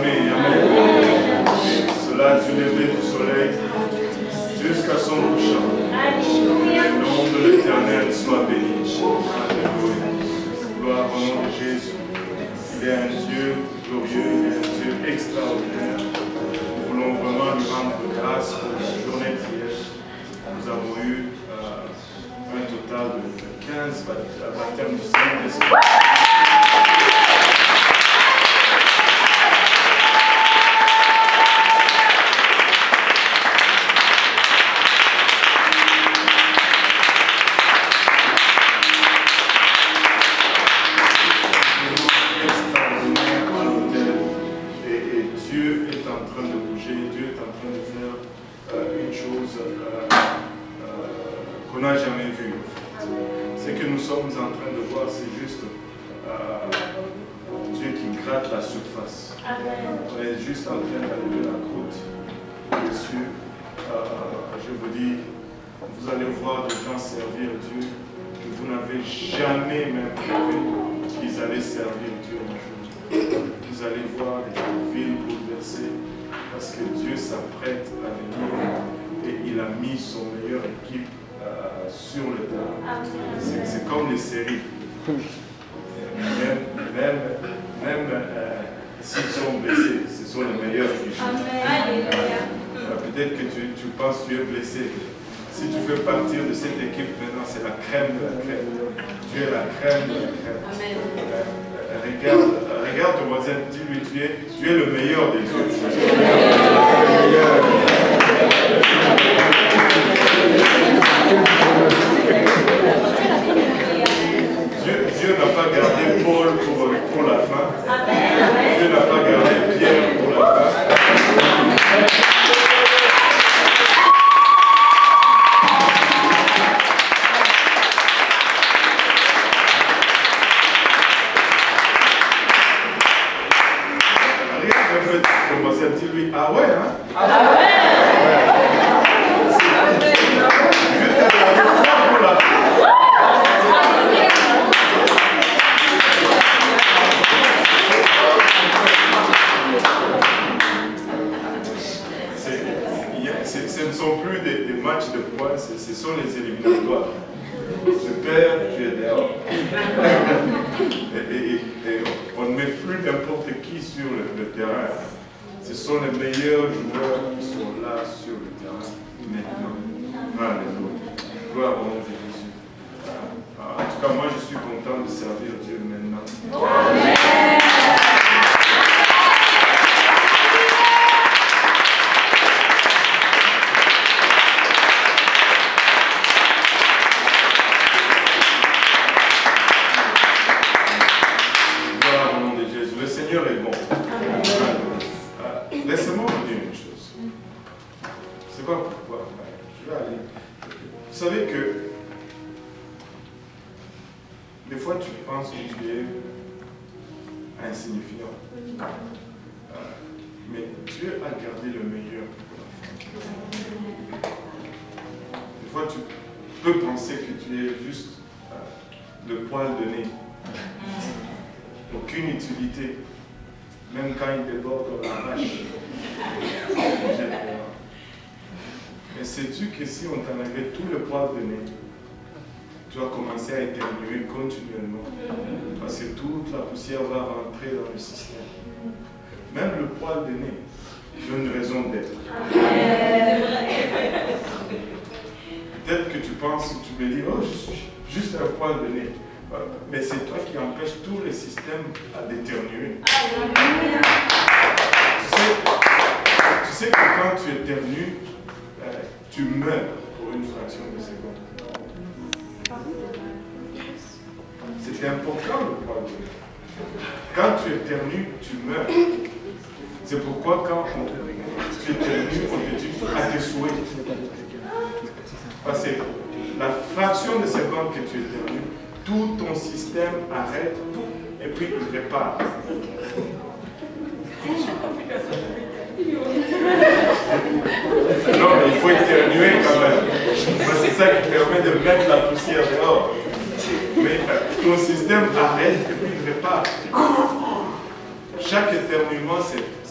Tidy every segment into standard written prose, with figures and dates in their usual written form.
jamais. Amen. Cela du lever du soleil jusqu'à son couchant. Le nom de l'Éternel soit béni. Alléluia. Gloire au nom de Jésus. Il est un Dieu glorieux, il est un Dieu extraordinaire. Nous voulons vraiment lui rendre grâce pour la journée d'hier. Nous avons eu un total de 15 baptêmes du Saint-Esprit. Qu'on n'a jamais vu. Ce que nous sommes en train de voir, c'est juste Dieu qui gratte la surface. On est juste en train d'enlever la croûte dessus. Je vous dis, vous allez voir des gens servir Dieu que vous n'avez jamais même rêvé qu'ils allaient servir Dieu un jour. Vous allez voir des villes bouleversées parce que Dieu s'apprête à venir et il a mis son meilleure équipe sur le terrain. C'est comme les séries. Même s'ils sont blessés, ce sont les meilleurs qui jouent. Peut-être que tu penses que tu es blessé. Si tu fais partir de cette équipe maintenant, c'est la crème de la crème. Tu es la crème de la crème. Regarde ton voisin, dis-lui, tu es le meilleur des dieux. Dieu n'a pas gardé Paul pour la fin. Dieu n'a pas gardé Pierre pour la fin. Regarde un peu comment ça dit lui. Ah ouais, hein? Ah ouais! Dieu t'a gardé pour la fin. Ce ne sont plus des matchs de points, ce sont les éliminatoires. Tu perds, tu es dehors. Et on ne met plus n'importe qui sur le terrain. Ce sont les meilleurs joueurs qui sont là sur le terrain maintenant. Alléluia. Gloire au nom de Jésus. En tout cas, moi je suis content de servir Dieu maintenant. Amen. Est bon. Laissez-moi vous dire une chose. C'est pas pourquoi. Je vais aller. Vous savez que des fois tu penses que tu es insignifiant. Mais Dieu a gardé le meilleur pour la fin. Des fois tu peux penser que tu es juste le poil de nez. Aucune utilité. Même quand il déborde, on l'arrache. Mais sais-tu que si on t'enlevait tout le poil de nez, tu vas commencer à éternuer continuellement. Parce que toute la poussière va rentrer dans le système. Même le poil de nez, il a une raison d'être. Peut-être que tu penses, tu me dis, oh, je suis juste un poil de nez. Mais c'est toi qui empêches tout le système à d'éternuer. Tu sais que quand tu éternues, tu meurs pour une fraction de seconde. C'est important le poil de nez. Quand tu éternues, tu meurs. C'est pourquoi quand tu éternues, on te dit à tes souhaits. Parce que la fraction de seconde que tu éternues, tout ton système arrête tout et puis il répare. Non, mais il faut éternuer quand même. C'est ça qui permet de mettre la poussière dehors. Mais ton système arrête et puis il répare. Chaque éternuement,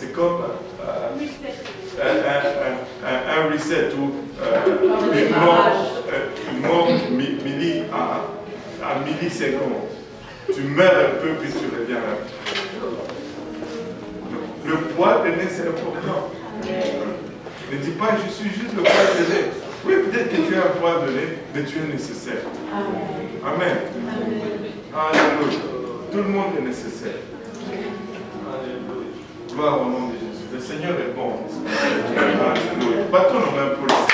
c'est comme un reset ou une mort à millisecondes. Tu meurs un peu puis tu reviens là. Le poids de lait, c'est important. Ne dis pas, je suis juste le poids de lait. Oui, peut-être que tu as un poids de lait, mais tu es nécessaire. Amen. Alléluia. Tout le monde est nécessaire. Alléluia. Gloire au nom de Jésus. Le Seigneur est bon. Alléluia. Battons nos mains pour le Seigneur.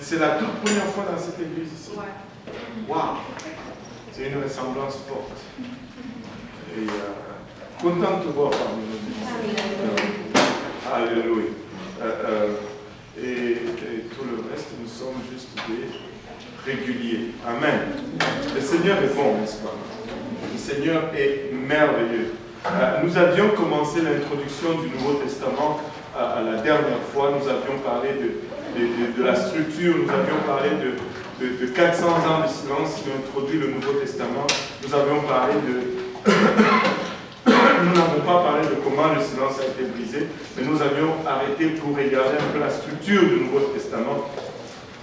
C'est la toute première fois dans cette église ici. Waouh! C'est une ressemblance forte. Et content de te voir parmi nous. Alléluia. Et tout le reste, nous sommes juste des réguliers. Amen. Le Seigneur est bon, n'est-ce pas? Le Seigneur est merveilleux. Nous avions commencé l'introduction du Nouveau Testament la dernière fois. Nous avions parlé de la structure, nous avions parlé de 400 ans de silence qui ont introduit le Nouveau Testament. Nous avions parlé nous n'avons pas parlé de comment le silence a été brisé, mais nous avions arrêté pour regarder un peu la structure du Nouveau Testament.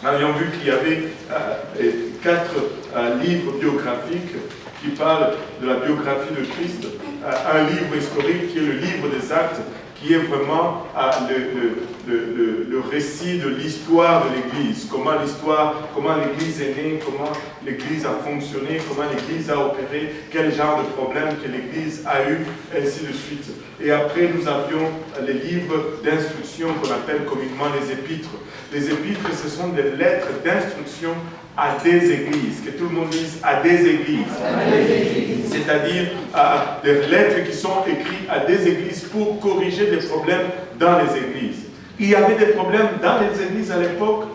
Nous avions vu qu'il y avait 4 livres biographiques qui parlent de la biographie de Christ, un livre historique qui est le livre des Actes, qui est vraiment le récit de l'histoire de l'Église, comment l'Église est née, comment l'Église a fonctionné, comment l'Église a opéré, quel genre de problème que l'Église a eu, ainsi de suite. Et après, nous avions les livres d'instruction qu'on appelle communément les épîtres. Les épîtres, ce sont des lettres d'instruction à des églises, que tout le monde dise à des églises. C'est-à-dire des lettres qui sont écrites à des églises pour corriger des problèmes dans les églises. Il y avait des problèmes dans les églises à l'époque?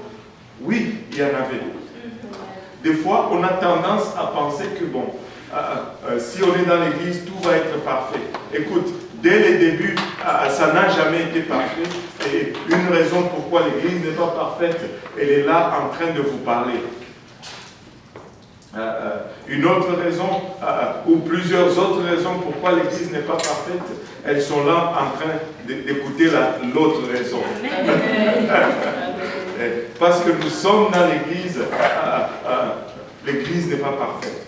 Oui, il y en avait. Des fois, on a tendance à penser que bon, si on est dans l'église, tout va être parfait. Écoute, dès les débuts, ça n'a jamais été parfait. Et une raison pourquoi l'église n'est pas parfaite, elle est là en train de vous parler. Une autre raison, ou plusieurs autres raisons pourquoi l'église n'est pas parfaite, elles sont là en train d'écouter l'autre raison. Parce que nous sommes dans l'église, l'église n'est pas parfaite.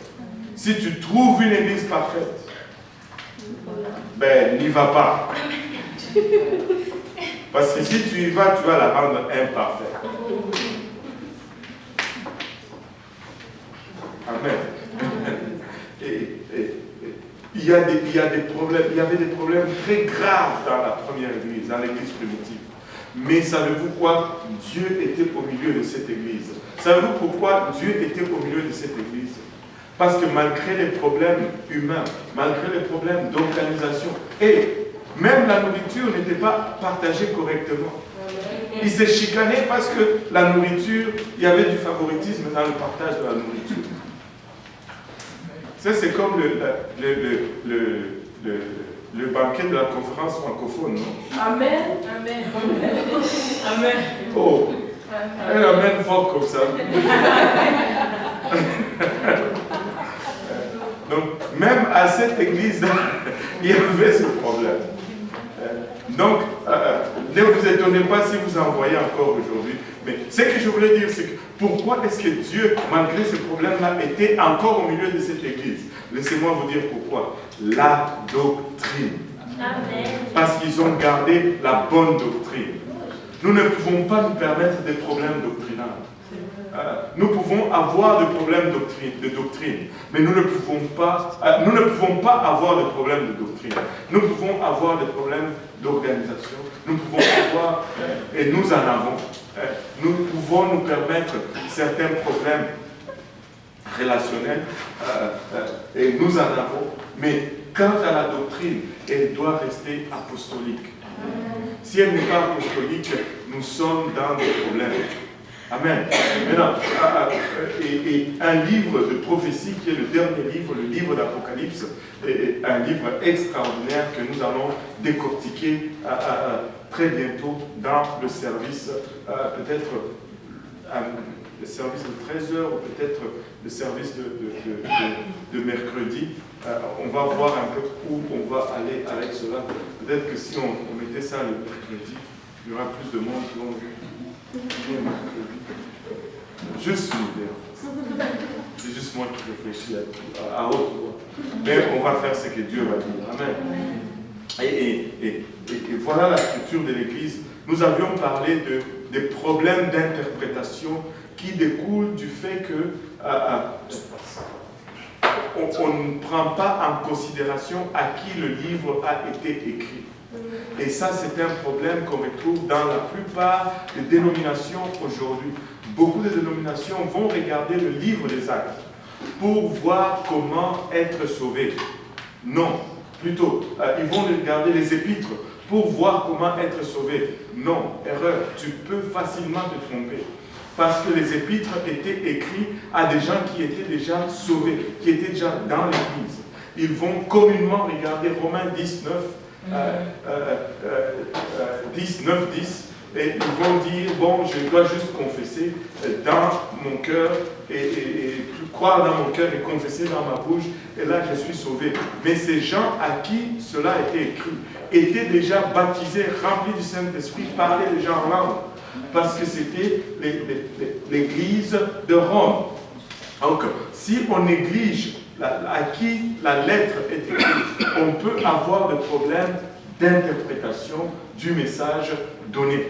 Si tu trouves une église parfaite, ben n'y va pas. Parce que si tu y vas, tu vas la rendre imparfaite. Amen. Il y a des problèmes, il y avait des problèmes très graves dans la première église, dans l'église primitive. Mais savez-vous quoi? Dieu était au milieu de cette église. Savez-vous pourquoi Dieu était au milieu de cette église? Parce que malgré les problèmes humains, malgré les problèmes d'organisation, et même la nourriture n'était pas partagée correctement. Ils se chicanaient parce que la nourriture, il y avait du favoritisme dans le partage de la nourriture. Ça, c'est comme le banquet de la conférence francophone, non? Amen. Amen. Amen. Oh, Elle amène fort comme ça. Donc, même à cette église, il y avait ce problème. Donc, ne vous étonnez pas si vous en voyez encore aujourd'hui. Mais ce que je voulais dire, c'est que pourquoi est-ce que Dieu, malgré ce problème-là, était encore au milieu de cette église? Laissez-moi vous dire pourquoi. La doctrine. Amen. Parce qu'ils ont gardé la bonne doctrine. Nous ne pouvons pas nous permettre des problèmes doctrinaux. Nous pouvons avoir des problèmes de doctrine, mais nous ne pouvons pas avoir de problèmes de doctrine. Nous pouvons avoir des problèmes d'organisation. Nous pouvons avoir, et nous en avons, nous pouvons nous permettre certains problèmes relationnels, et nous en avons, mais quant à la doctrine, elle doit rester apostolique. Si elle n'est pas apostolique, nous sommes dans des problèmes. Amen. Maintenant, et un livre de prophétie qui est le dernier livre, le livre d'Apocalypse, est un livre extraordinaire que nous allons décortiquer très bientôt dans le service, peut-être le service de 13h ou peut-être le service de mercredi. On va voir un peu où on va aller avec cela. Peut-être que si on mettait ça le mercredi, il y aura plus de monde qui vont venir. Juste une idée. C'est juste moi qui réfléchis à haute voix. Mais on va faire ce que Dieu va dire. Amen. Et voilà la structure de l'Église. Nous avions parlé des problèmes d'interprétation qui découlent du fait que on ne prend pas en considération à qui le livre a été écrit. Et ça, c'est un problème qu'on retrouve dans la plupart des dénominations aujourd'hui. Beaucoup de dénominations vont regarder le livre des Actes pour voir comment être sauvés. Non, plutôt, ils vont regarder les épîtres pour voir comment être sauvés. Non, erreur, tu peux facilement te tromper. Parce que les épîtres étaient écrits à des gens qui étaient déjà sauvés, qui étaient déjà dans l'Église. Ils vont communément regarder Romains 10, 10, et ils vont dire, bon, je dois juste confesser dans mon cœur, et croire dans mon cœur et confesser dans ma bouche, et là je suis sauvé. Mais ces gens à qui cela a été écrit étaient déjà baptisés, remplis du Saint-Esprit, parlaient déjà en langue, parce que c'était l'Église de Rome. Donc, si on néglige à qui la lettre est écrite, on peut avoir des problèmes d'interprétation du message donné.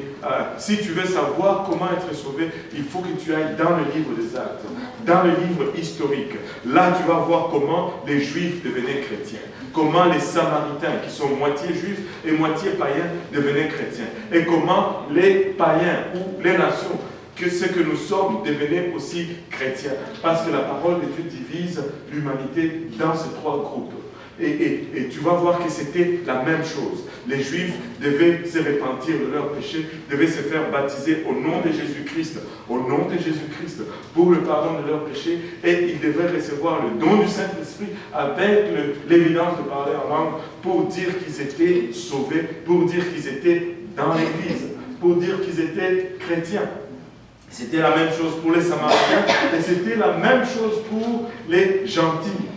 Si tu veux savoir comment être sauvé, il faut que tu ailles dans le livre des Actes, dans le livre historique. Là, tu vas voir comment les Juifs devenaient chrétiens, comment les Samaritains, qui sont moitié juifs et moitié païens, devenaient chrétiens, et comment les païens ou les nations, que ce que nous sommes, devenaient aussi chrétiens. Parce que la parole de Dieu divise l'humanité dans ces trois groupes. Et tu vas voir que c'était la même chose. Les Juifs devaient se repentir de leurs péchés, devaient se faire baptiser au nom de Jésus-Christ, pour le pardon de leurs péchés, et ils devaient recevoir le don du Saint-Esprit avec l'évidence de parler en langue pour dire qu'ils étaient sauvés, pour dire qu'ils étaient dans l'Église, pour dire qu'ils étaient chrétiens. C'était la même chose pour les Samaritains et c'était la même chose pour les gentils.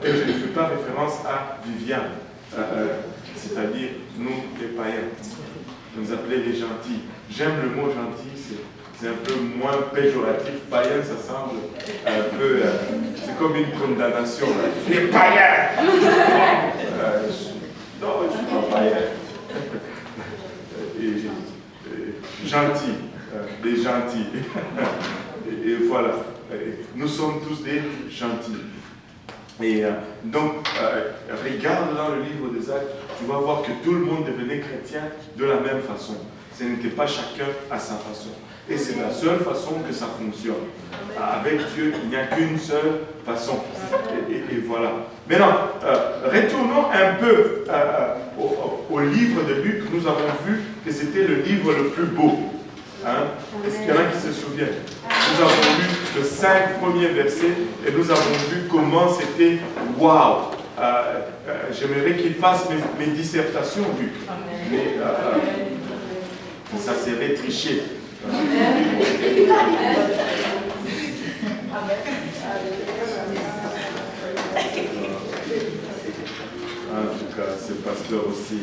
Et je ne fais pas référence à Viviane, c'est-à-dire nous les païens. Nous appelons les gentils. J'aime le mot gentil, c'est un peu moins péjoratif. Païen, ça semble un peu. C'est comme une condamnation. Les païens! Non, je ne suis pas païen. Gentil. Des gentils. Et voilà. Nous sommes tous des gentils. Et donc, regarde dans le livre des Actes, tu vas voir que tout le monde devenait chrétien de la même façon. Ce n'était pas chacun à sa façon. Et c'est la seule façon que ça fonctionne. Avec Dieu, il n'y a qu'une seule façon. Et voilà. Maintenant, retournons un peu au livre de Luc. Nous avons vu que c'était le livre le plus beau. Hein? Est-ce qu'il y en a qui se souviennent? Nous avons lu les 5 premiers versets et nous avons vu comment c'était waouh! J'aimerais qu'il fasse mes dissertations, Luc. Mais ça serait triché. En tout cas, c'est pasteur aussi.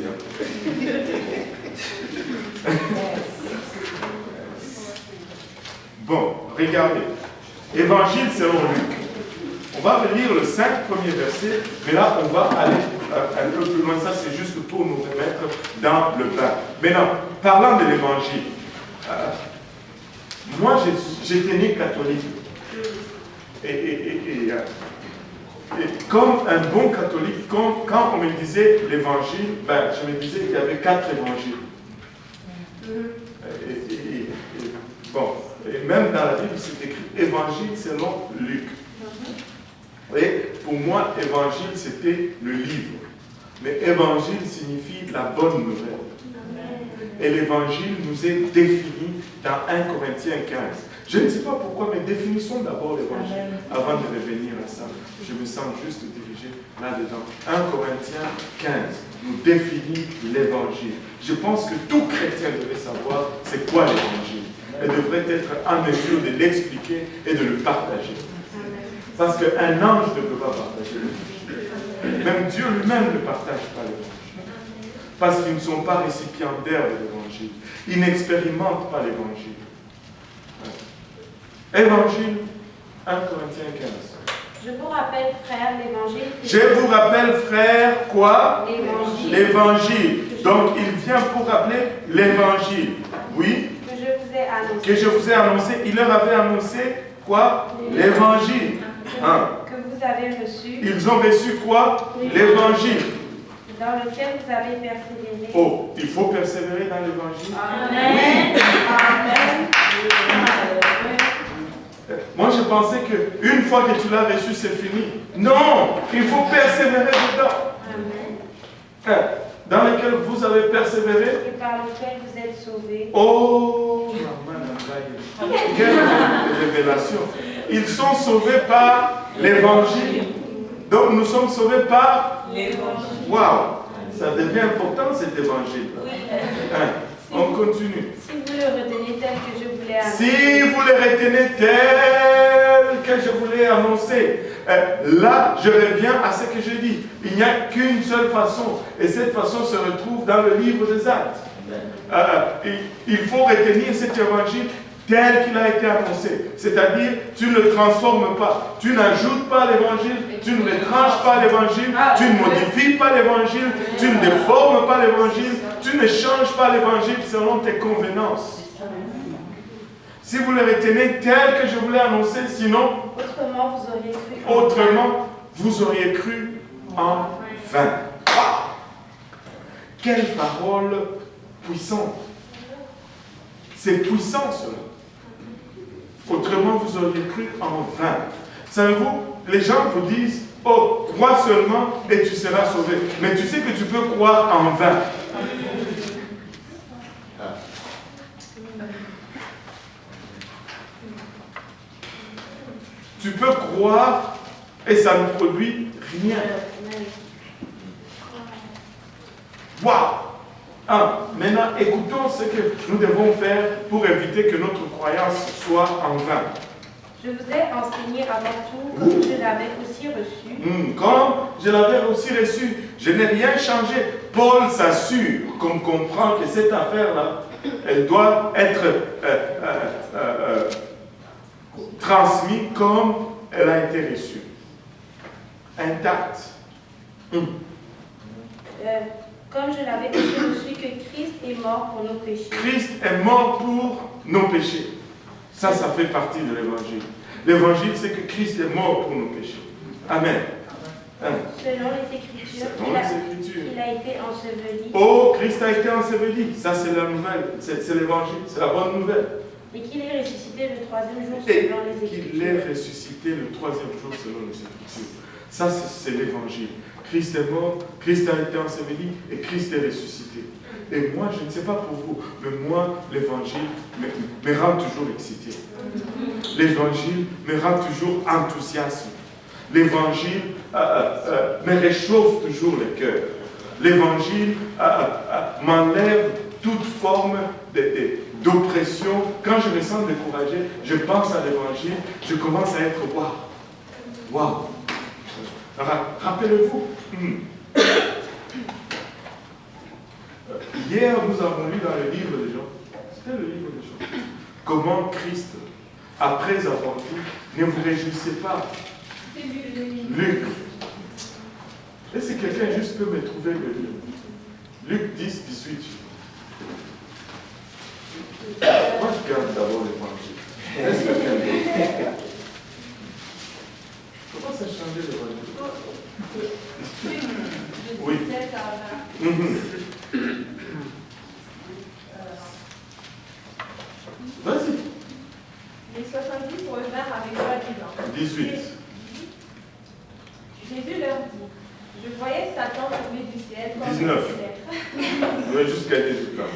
Bon, regardez. Évangile selon Luc. On va lire le 5 premiers versets, mais là, on va aller un peu plus loin. Ça, c'est juste pour nous remettre dans le bain. Maintenant, parlant de l'évangile, moi, j'étais né catholique. Et comme un bon catholique, quand on me disait l'évangile, ben, je me disais qu'il y avait 4 évangiles. Bon, et même dans la Bible, c'est écrit évangile selon Luc. Et pour moi, évangile, c'était le livre. Mais évangile signifie la bonne nouvelle. Et l'évangile nous est défini dans 1 Corinthiens 15. Je ne sais pas pourquoi, mais définissons d'abord l'évangile avant de revenir à ça. Je me sens juste dirigé là-dedans. 1 Corinthiens 15 nous définit l'évangile. Je pense que tout chrétien devrait savoir c'est quoi l'évangile. Et devrait être en mesure de l'expliquer et de le partager. Parce qu'un ange ne peut pas partager l'évangile. Même Dieu lui-même ne partage pas l'évangile. Parce qu'ils ne sont pas récipiendaires de l'évangile. Ils n'expérimentent pas l'évangile. Évangile, 1 Corinthiens 15. Je vous rappelle, frère, l'évangile. Je vous rappelle, frère, quoi? L'évangile. L'évangile. Donc, il vient pour rappeler l'évangile. Oui? Que je vous ai annoncé. Que je vous ai annoncé. Il leur avait annoncé quoi? L'évangile. Que vous avez reçu. Ils ont reçu quoi? L'évangile. Dans lequel vous avez persévéré. Oh, il faut persévérer dans l'évangile. Amen. Oui. Amen. Moi, je pensais qu'une fois que tu l'as reçu, c'est fini. Non, il faut persévérer dedans. Amen. Dans lequel vous avez persévéré. Et par lequel vous êtes sauvés. Oh, quelle révélation. Ils sont sauvés par l'évangile. Donc, nous sommes sauvés par l'évangile. Waouh, ça devient important cet évangile. On continue. Si vous le retenez tel que je vous l'ai annoncé. Si vous le retenez tel que je vous l'ai annoncé. Là, je reviens à ce que je dis. Il n'y a qu'une seule façon. Et cette façon se retrouve dans le livre des Actes. Il faut retenir cet évangile tel qu'il a été annoncé. C'est-à-dire, tu ne le transformes pas. Tu n'ajoutes pas l'évangile. Tu ne retranches pas l'évangile. Tu ne modifies pas l'évangile. Tu ne déformes pas l'évangile. Tu ne changes pas l'évangile selon tes convenances. Si vous le retenez tel que je vous l'ai annoncé, sinon, autrement, vous auriez cru en vain. Quelle parole puissante. C'est puissant cela. Autrement, vous auriez cru en vain. Savez-vous, les gens vous disent, oh, crois seulement et tu seras sauvé. Mais tu sais que tu peux croire en vain. Tu peux croire et ça ne produit rien. Waouh! Maintenant, écoutons ce que nous devons faire pour éviter que notre croyance soit en vain. Je vous ai enseigné avant tout, comme je l'avais aussi reçu. Comme je l'avais aussi reçu, je n'ai rien changé. Paul s'assure qu'on comprend que cette affaire-là, elle doit être transmise comme elle a été reçue. Intacte. Comme je l'avais aussi reçu, que Christ est mort pour nos péchés. Christ est mort pour nos péchés. Ça fait partie de l'évangile. L'évangile, c'est que Christ est mort pour nos péchés. Amen. Selon les Écritures, il a été enseveli. Oh, Christ a été enseveli. Ça, c'est la nouvelle. C'est l'évangile. C'est la bonne nouvelle. Et qu'il est ressuscité le troisième jour selon les Écritures. Qu'il est ressuscité le troisième jour selon les Écritures. Ça, c'est l'évangile. Christ est mort, Christ a été enseveli et Christ est ressuscité. Et moi, je ne sais pas pour vous, mais moi, l'évangile me rend toujours excité. L'évangile me rend toujours enthousiaste. L'évangile me réchauffe toujours le cœur. L'évangile m'enlève toute forme d'oppression, quand je me sens découragé, je pense à l'évangile, je commence à être waouh. Waouh. Rappelez-vous, hier nous avons lu dans le livre de Jean, c'était le livre de Jean, comment Christ, après avoir dit, ne vous réjouissez pas. Luc. Et si quelqu'un juste peut me trouver le livre. Luc 10, 18. Moi, je garde d'abord l'évangile. Est-ce que quelqu'un... Comment ça a changé l'évangile? Oui. Vas-y. Les 70 revinrent avec joie disant. 18. Jésus leur dit, je voyais Satan tomber du ciel comme 19. Je vais juste gagner du temps.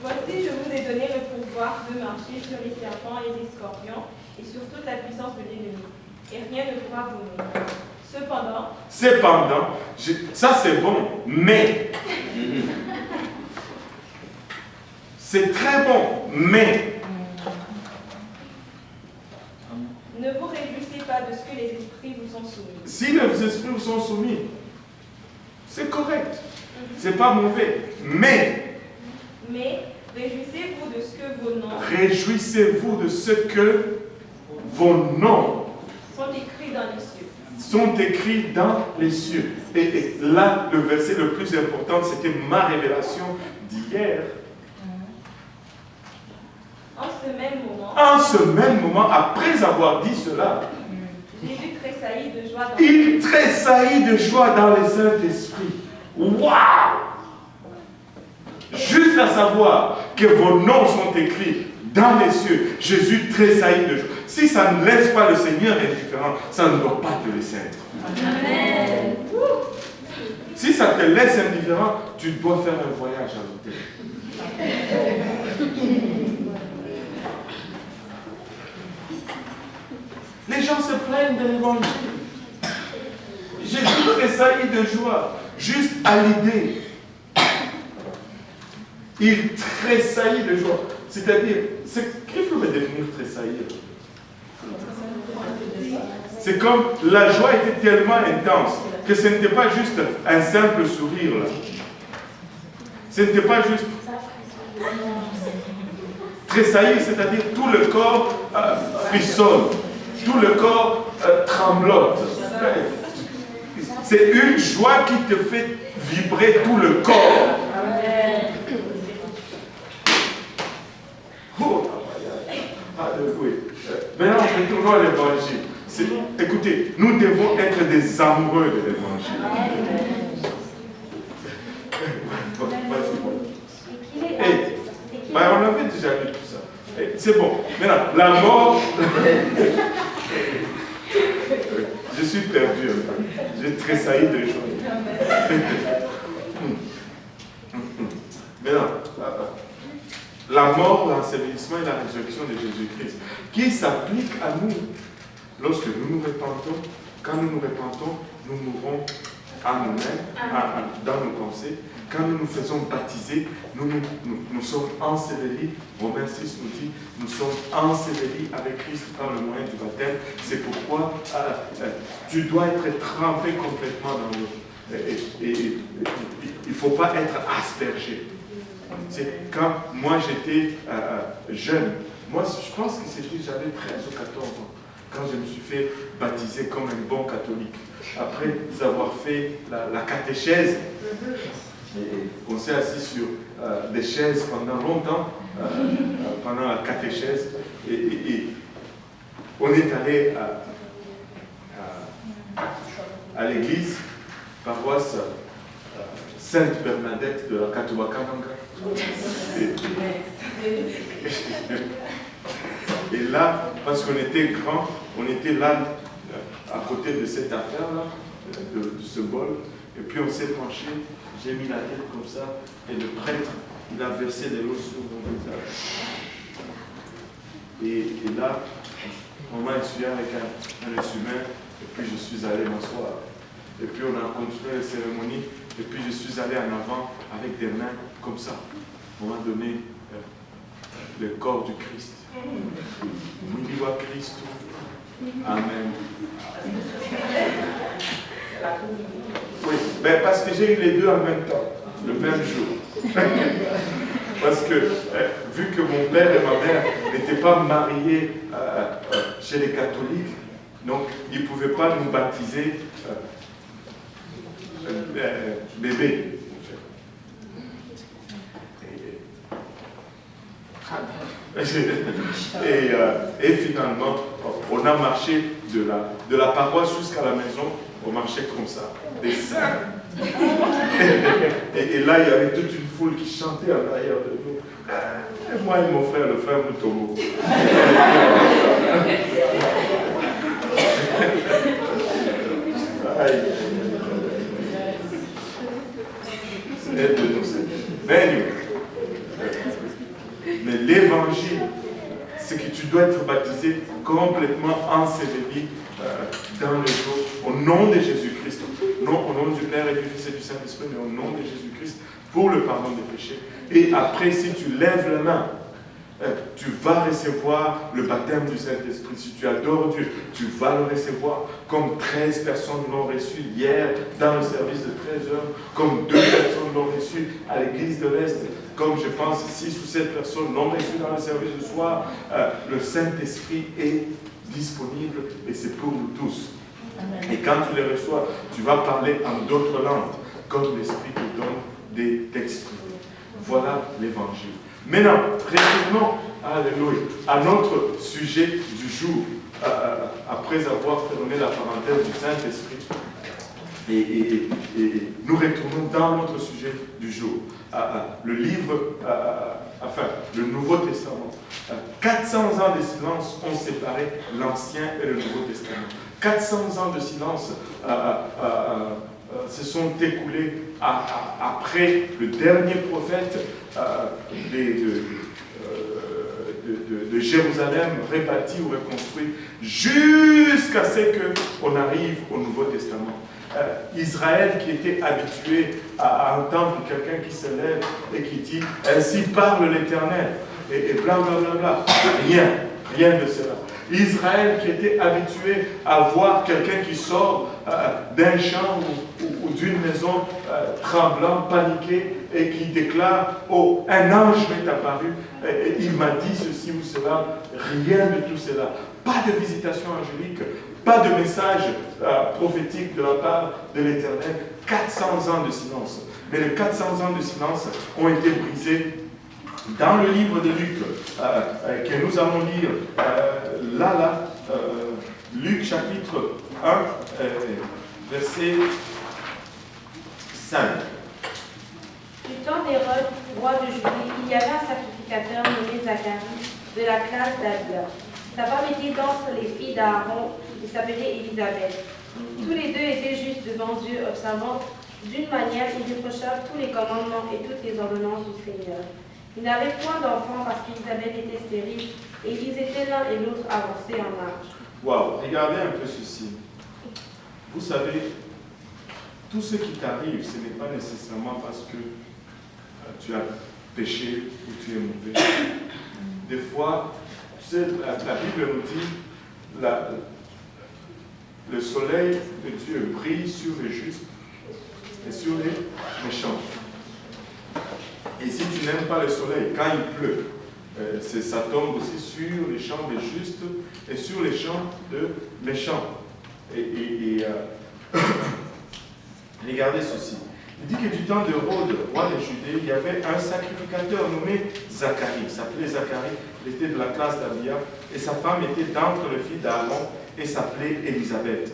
Voici, je vous ai donné le pouvoir de marcher sur les serpents et les scorpions et sur toute la puissance de l'ennemi. Et rien ne pourra vous nuire. Cependant, ça c'est bon, mais, c'est très bon, mais, ne vous réjouissez pas de ce que les esprits vous sont soumis. Si les esprits vous sont soumis, c'est correct, c'est pas mauvais, mais, réjouissez-vous de ce que vos noms, réjouissez-vous de ce que vos noms sont écrits dans les cieux. Sont écrits dans les cieux. Et là, le verset le plus important, c'était ma révélation d'hier. En ce même moment, après avoir dit cela, Jésus tressaillit de joie dans il tressaillit de joie dans le Saint-Esprit. Waouh! Juste à savoir que vos noms sont écrits dans les cieux, Jésus tressaillit de joie. Si ça ne laisse pas le Seigneur indifférent, ça ne doit pas te laisser indifférent. Amen. Si ça te laisse indifférent, tu dois faire un voyage à l'hôtel. Les gens se plaignent de l'évangile. Jésus tressaillit de joie, juste à l'idée. Il tressaillit de joie. C'est-à-dire, qui peut me définir tressaillir? C'est comme la joie était tellement intense que ce n'était pas juste un simple sourire là. Ce n'était pas juste tressaillir, c'est-à-dire tout le corps frissonne, tout le corps tremblote. C'est une joie qui te fait vibrer tout le corps. Oh, alléluia. Maintenant, retournons à l'évangile. Écoutez, nous devons être des amoureux de l'évangile. On avait déjà vu tout ça. C'est bon. Maintenant, la mort. Je suis perdu. J'ai tressailli de joie. Maintenant, la mort, l'ensevelissement et la résurrection de Jésus-Christ, qui s'applique à nous. Lorsque nous nous repentons, quand nous nous repentons, nous mourrons à nous-mêmes, dans nos pensées. Quand nous nous faisons baptiser, nous sommes ensevelis. Romains 6 nous dit, nous sommes ensevelis avec Christ par le moyen du baptême. C'est pourquoi tu dois être trempé complètement dans l'eau. Il ne faut pas être aspergé. C'est quand moi j'étais jeune, moi je pense que j'avais 13 ou 14 ans. Quand je me suis fait baptiser comme un bon catholique, après avoir fait la catéchèse, et on s'est assis sur des chaises pendant longtemps, pendant la catéchèse, et on est allé à l'église, paroisse Sainte Bernadette de la Katowakamanga. Et là, parce qu'on était grand, on était là, à côté de cette affaire-là, de ce bol, et puis on s'est penché, j'ai mis la tête comme ça, et le prêtre, il a versé de l'eau sur mon visage. Et là, on m'a essuyé avec un essuie-main, et puis je suis allé m'asseoir. Et puis on a continué la cérémonie, et puis je suis allé en avant avec des mains comme ça. On m'a donné le corps du Christ. Mouliwa Christ. Amen. Oui, ben parce que j'ai eu les deux en même temps, le même jour. Parce que, vu que mon père et ma mère n'étaient pas mariés chez les catholiques, donc ils ne pouvaient pas nous baptiser bébé. Et finalement, on a marché de la paroisse jusqu'à la maison, on marchait comme ça, des saints. Et là, il y avait toute une foule qui chantait à l'arrière de nous. Et moi et mon frère, le frère Mutomo. Mais l'évangile, c'est que tu dois être baptisé complètement enseveli dans le dos, au nom de Jésus-Christ. Non au nom du Père et du Fils et du Saint-Esprit, mais au nom de Jésus-Christ pour le pardon des péchés. Et après, si tu lèves la main, tu vas recevoir le baptême du Saint-Esprit. Si tu adores Dieu, tu vas le recevoir comme 13 personnes l'ont reçu hier dans le service de 13 heures, comme 2 personnes l'ont reçu à l'église de l'Est, comme je pense 6 ou 7 personnes l'ont reçu dans le service du soir. Le Saint-Esprit est disponible et c'est pour nous tous. Amen. Et quand tu les reçois, tu vas parler en d'autres langues, comme l'Esprit te donne des textes. Voilà l'évangile. Maintenant, retournons, alléluia, à notre sujet du jour, après avoir fermé la parenthèse du Saint-Esprit. Et nous retournons dans notre sujet du jour. Le livre, le Nouveau Testament. 400 ans de silence ont séparé l'Ancien et le Nouveau Testament. 400 ans de silence se sont écoulés après le dernier prophète de Jérusalem rebâti ou reconstruit, jusqu'à ce qu'on arrive au Nouveau Testament. Israël qui était habitué à entendre quelqu'un qui se lève et qui dit « Ainsi parle l'Éternel » et blablabla. Rien de cela. Israël qui était habitué à voir quelqu'un qui sort d'un champ ou d'une maison tremblant, paniqué, et qui déclare « Oh, un ange m'est apparu, et il m'a dit ceci ou cela », rien de tout cela. Pas de visitation angélique, pas de message prophétique de la part de l'Éternel. 400 ans de silence. Mais les 400 ans de silence ont été brisés dans le livre de Luc, que nous allons lire Luc chapitre 1, verset 5. Du temps d'Hérode, roi de Judée, il y avait un sacrificateur nommé Zacharie, de la classe d'Abia. Sa femme était d'entre les filles d'Aaron et s'appelait Élisabeth. Tous les deux étaient justes devant Dieu, observant d'une manière irréprochable tous les commandements et toutes les ordonnances du Seigneur. Ils n'avaient point d'enfants parce qu'Élisabeth était stérile, et ils étaient l'un et l'autre avancés en âge. Waouh, regardez un peu ceci. Vous savez, tout ce qui t'arrive, ce n'est pas nécessairement parce que tu as péché ou tu es mauvais. Des fois, tu sais, la Bible nous dit le soleil de Dieu brille sur les justes et sur les méchants. Et si tu n'aimes pas le soleil, quand il pleut, ça tombe aussi sur les champs des justes et sur les champs de méchants. Regardez ceci. Il dit que du temps d'Hérode, roi de Judée, il y avait un sacrificateur nommé Zacharie. Il s'appelait Zacharie, il était de la classe d'Abia, et sa femme était d'entre les filles d'Aaron et s'appelait Élisabeth.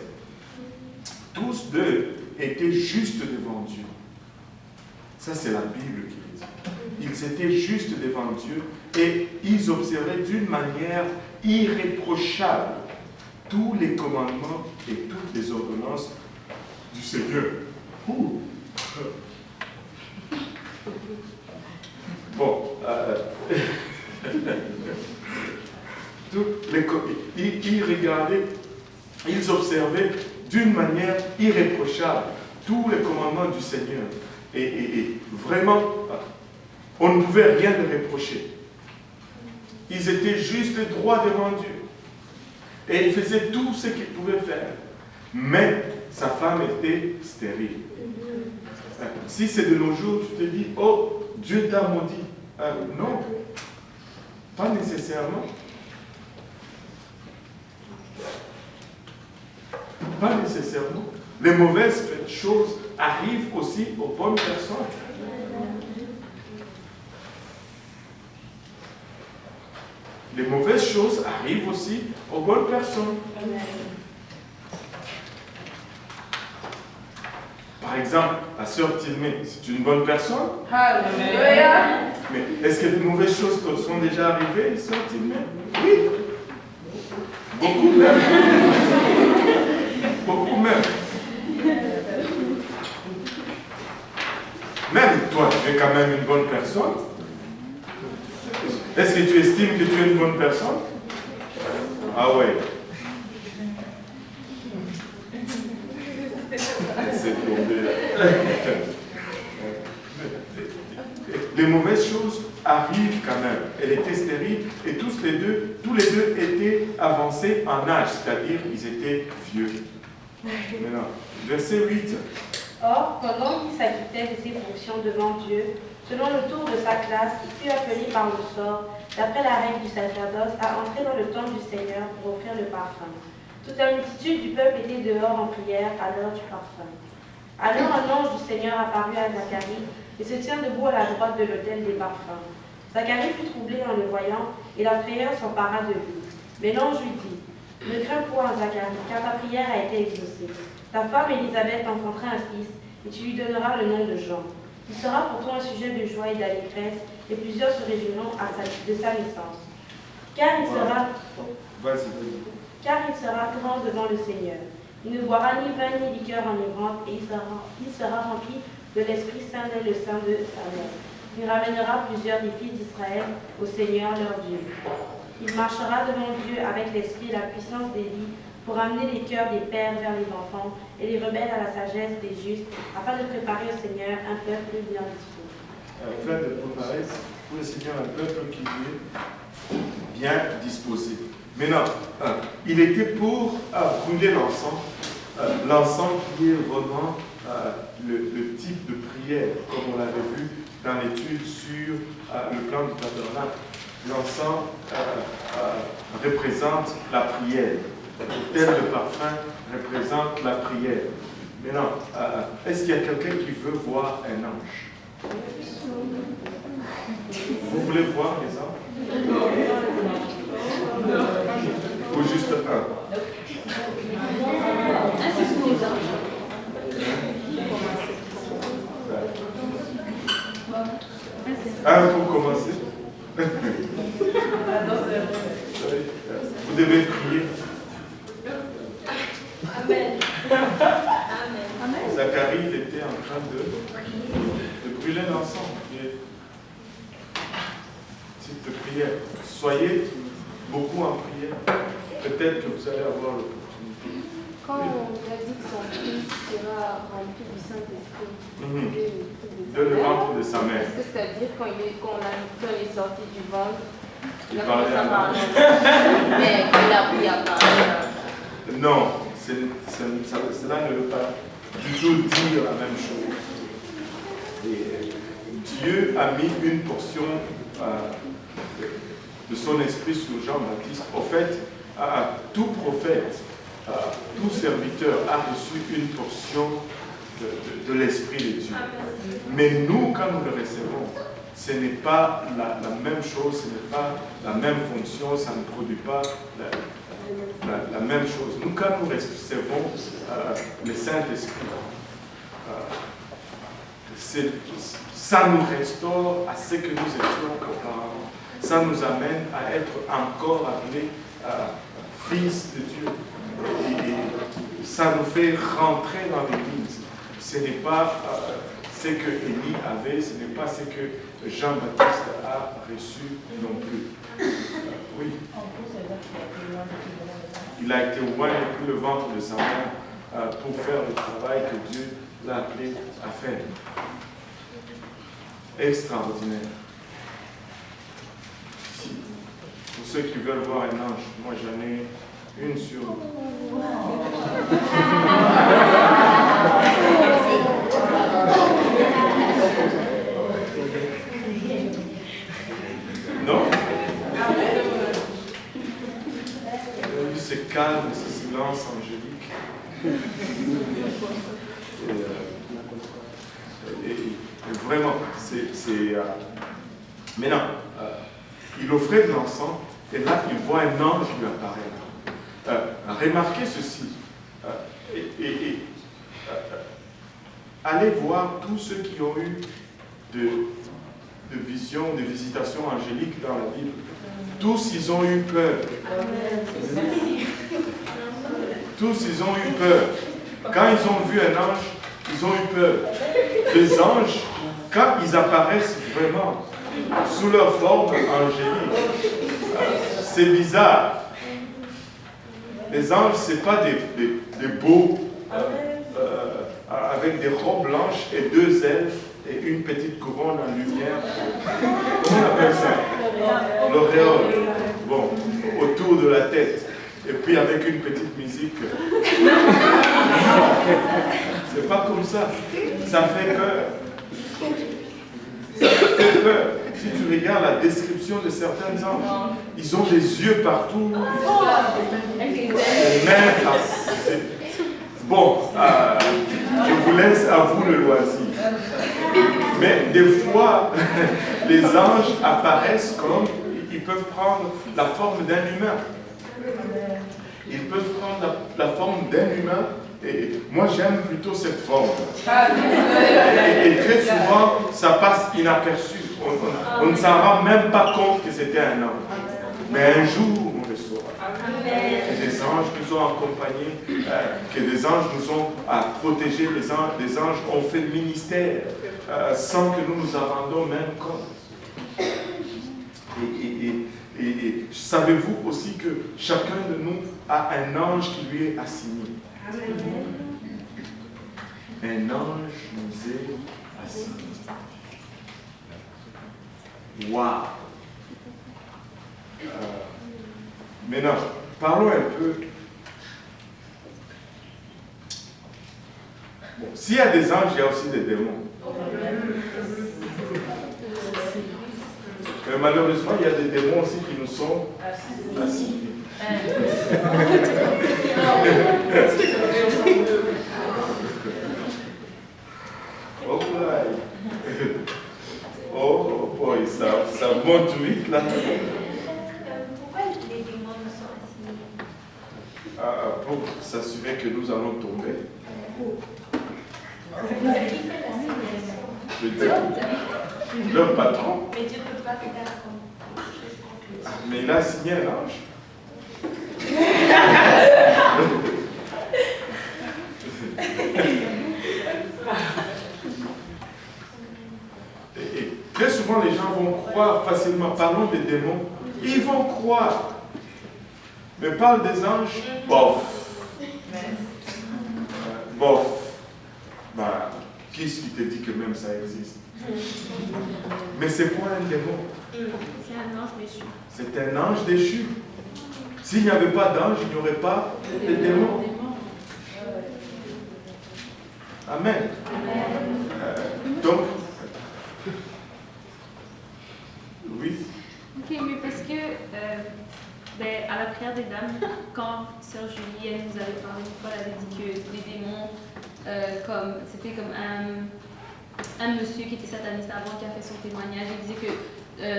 Tous deux étaient justes devant Dieu. Ça, c'est la Bible qui le dit. Ils étaient justes devant Dieu et ils observaient d'une manière irréprochable tous les commandements et toutes les ordonnances du Seigneur. Bon, ils regardaient, ils observaient d'une manière irréprochable tous les commandements du Seigneur. Et vraiment, on ne pouvait rien leur reprocher. Ils étaient justes et droits devant Dieu. Et il faisait tout ce qu'il pouvait faire. Mais sa femme était stérile. Si c'est de nos jours, tu te dis, oh, Dieu t'a maudit. Non, pas nécessairement. Pas nécessairement. Les mauvaises choses arrivent aussi aux bonnes personnes. Les mauvaises choses arrivent aussi aux bonnes personnes. Par exemple, la sœur Tilmé, c'est une bonne personne. Alléluia. Mais est-ce que de mauvaises choses sont déjà arrivées, sœur Tilmé? Oui. Beaucoup même. Beaucoup même. Même toi, tu es quand même une bonne personne. Est-ce que tu estimes que tu es une bonne personne? Ah ouais. C'est tombé là. Les mauvaises choses arrivent quand même. Elle était stérile et tous les deux étaient avancés en âge, c'est-à-dire ils étaient vieux. Maintenant, verset 8. Or, pendant qu'il s'acquittait de ses fonctions devant Dieu, selon le tour de sa classe, il fut appelé par le sort, d'après la règle du sacerdoce, à entrer dans le temple du Seigneur pour offrir le parfum. Toute la multitude du peuple était dehors en prière à l'heure du parfum. Alors un ange du Seigneur apparut à Zacharie et se tient debout à la droite de l'autel des parfums. Zacharie fut troublé en le voyant et la frayeur s'empara de lui. Mais l'ange lui dit, « Ne crains point, Zacharie, car ta prière a été exaucée. Ta femme Élisabeth enfantera un fils et tu lui donneras le nom de Jean. Il sera pour toi un sujet de joie et d'allégresse et plusieurs se réjouiront de sa naissance. Car il sera grand devant le Seigneur. Il ne boira ni vin ni liqueur enivrante et il sera rempli de l'Esprit Saint dès le sein de sa mère. Il ramènera plusieurs des fils d'Israël au Seigneur leur Dieu. Il marchera devant Dieu avec l'esprit et la puissance d'Élie pour amener les cœurs des pères vers les enfants et les rebelles à la sagesse des justes, afin de préparer au Seigneur un peuple bien disposé. Afin de préparer pour le Seigneur un peuple qui est bien disposé. Maintenant, il était pour brûler l'encens qui est vraiment le type de prière, comme on l'avait vu dans l'étude sur le plan du tabernacle. L'encens représente la prière. L'autel de parfum représente la prière. Maintenant, est-ce qu'il y a quelqu'un qui veut voir un ange? Vous voulez voir les anges? Ou juste un? Un pour commencer. Vous devez prier. Amen. Amen. Zacharie, il était en train de brûler l'encens. Type de prière. Soyez beaucoup en prière. Peut-être que vous allez avoir l'opportunité. Quand on a dit que son fils sera rempli du Saint-Esprit, de le ventre de sa mère. est-ce que c'est-à-dire quand il est sorti du ventre, il parlait à parler, mais il a appris à parler? Non, cela ne veut pas du tout dire la même chose. Et Dieu a mis une portion de son esprit sur Jean-Baptiste. En fait, tout prophète, tout serviteur a reçu une portion de l'esprit de Dieu. Mais nous, quand nous le recevons, ce n'est pas la même chose, ce n'est pas la même fonction, ça ne produit pas la même chose. Nous, quand nous recevons le Saint-Esprit, ça nous restaure à ce que nous étions auparavant. Ça nous amène à être encore appelés fils de Dieu. Et ça nous fait rentrer dans l'Église. Ce n'est pas ce que Élie avait, ce n'est pas ce que Jean-Baptiste a reçu non plus. Oui. Il a été loin depuis le ventre de sa mère pour faire le travail que Dieu l'a appelé à faire. Extraordinaire. Pour ceux qui veulent voir un ange, moi j'en ai une sur nous. Non? C'est calme, ce silence angélique. Et vraiment, maintenant, il offrait de l'encens, et là, il voit un ange lui apparaître. Remarquez ceci. Allez voir tous ceux qui ont eu de visions, de visitations angéliques dans la Bible. Tous, ils ont eu peur. Tous, ils ont eu peur. Quand ils ont vu un ange, ils ont eu peur. Les anges, quand ils apparaissent vraiment sous leur forme angélique, c'est bizarre. Les anges, ce n'est pas des beaux avec des robes blanches et 2 ailes et une petite couronne en lumière. Comment on appelle ça? L'auréole. Bon, autour de la tête. Et puis avec une petite musique. C'est pas comme ça. Ça fait peur. Ça fait peur. Si tu regardes la description de certains anges, ils ont des yeux partout. Les mains. Bon, je vous laisse à vous le loisir. Mais des fois, les anges apparaissent comme, ils peuvent prendre la forme d'un humain. Ils peuvent prendre la forme d'un humain. Et moi, j'aime plutôt cette forme. Et très souvent, ça passe inaperçu. On ne s'en rend même pas compte que c'était un ange. Mais un jour, on le saura. Que des anges nous ont accompagnés, que des anges nous ont protégés, des anges ont fait le ministère sans que nous nous en rendions même compte. Et savez-vous aussi que chacun de nous a un ange qui lui est assigné? Un ange nous est assigné. Waouh! Maintenant, parlons un peu. Bon, s'il y a des anges, il y a aussi des démons. Mais malheureusement, il y a des démons aussi qui nous sont assignés. Oh boy, ça monte vite là. Pourquoi les démons nous sont assignés? Pour s'assurer que nous allons tomber. Je dis, leur patron. Mais Dieu ne peut pas faire comme. Mais il a signé un ange. Et très souvent, les gens vont croire facilement. Parlons des démons. Ils vont croire. Mais parle des anges, bof. Bof. Bah, qui est-ce qui te dit que même ça existe? Mais c'est pas un démon. C'est un ange déchu. C'est un ange déchu. S'il n'y avait pas d'ange, il n'y aurait pas de démon. Amen. Donc, oui. Ok, mais parce que à la prière des dames, quand Sœur Julie, elle nous avait parlé, elle avait dit que les démons, c'était comme un monsieur qui était sataniste avant, qui a fait son témoignage. Il disait que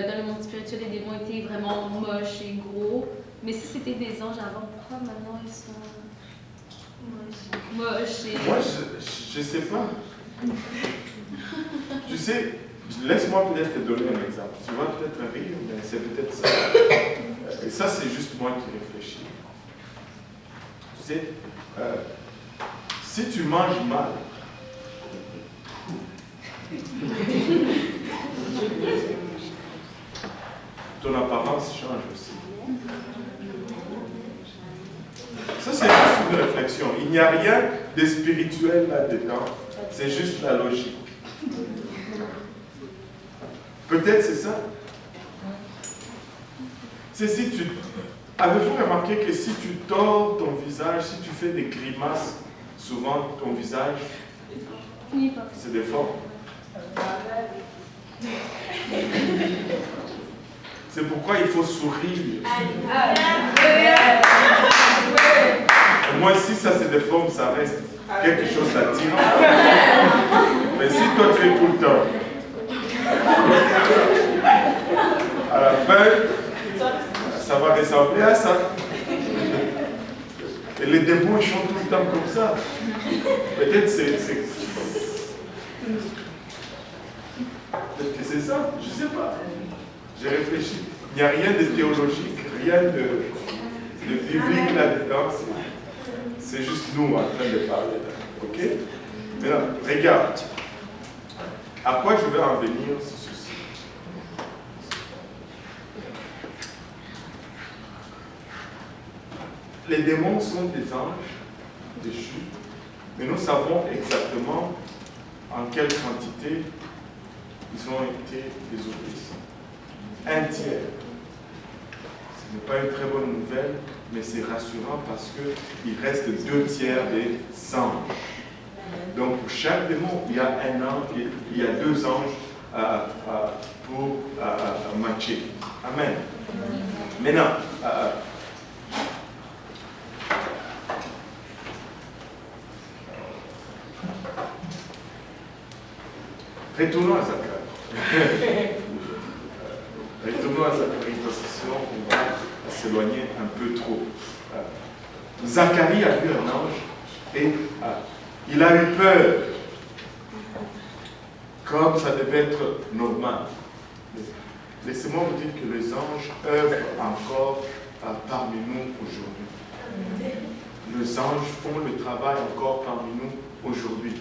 dans le monde spirituel, les démons étaient vraiment moches et gros. Mais si c'était des anges avant, pourquoi maintenant ils sont moches et... Moi, je ne sais pas. Tu sais, laisse-moi peut-être te donner un exemple. Tu vas peut-être rire, mais c'est peut-être ça. Et ça, c'est juste moi qui réfléchis. Tu sais, si tu manges mal, ton apparence change aussi. Ça, c'est juste une réflexion. Il n'y a rien de spirituel là-dedans. C'est juste la logique. Peut-être c'est ça. c'est si tu... Avez-vous remarqué que si tu tords ton visage, si tu fais des grimaces, souvent ton visage se déforme? C'est pourquoi il faut sourire. Au moins, si ça se déforme, ça reste quelque chose d'attirant. Mais si toi, tu es tout le temps, à la fin, ça va ressembler à ça. Et les démons, ils sont tout le temps comme ça. Peut-être peut-être que c'est ça, je ne sais pas. J'ai réfléchi. Il n'y a rien de théologique, rien de biblique là-dedans. C'est juste nous en train de parler. Ok? Maintenant, regarde. À quoi je veux en venir, c'est ceci. Les démons sont des anges déchus, mais nous savons exactement en quelle quantité ils ont été désobéissants. 1/3. Ce n'est pas une très bonne nouvelle, mais c'est rassurant parce qu'il reste 2/3 des anges. Donc pour chaque démon, il y a un ange, il y a 2 anges pour matcher. Amen. Maintenant, retournons à Zacharie. Retournons à Zacharie, parce que sinon on va s'éloigner un peu trop. Zacharie a vu un ange et il a eu peur, comme ça devait être normal. Laissez-moi vous dire que les anges œuvrent encore parmi nous aujourd'hui. Les anges font le travail encore parmi nous aujourd'hui.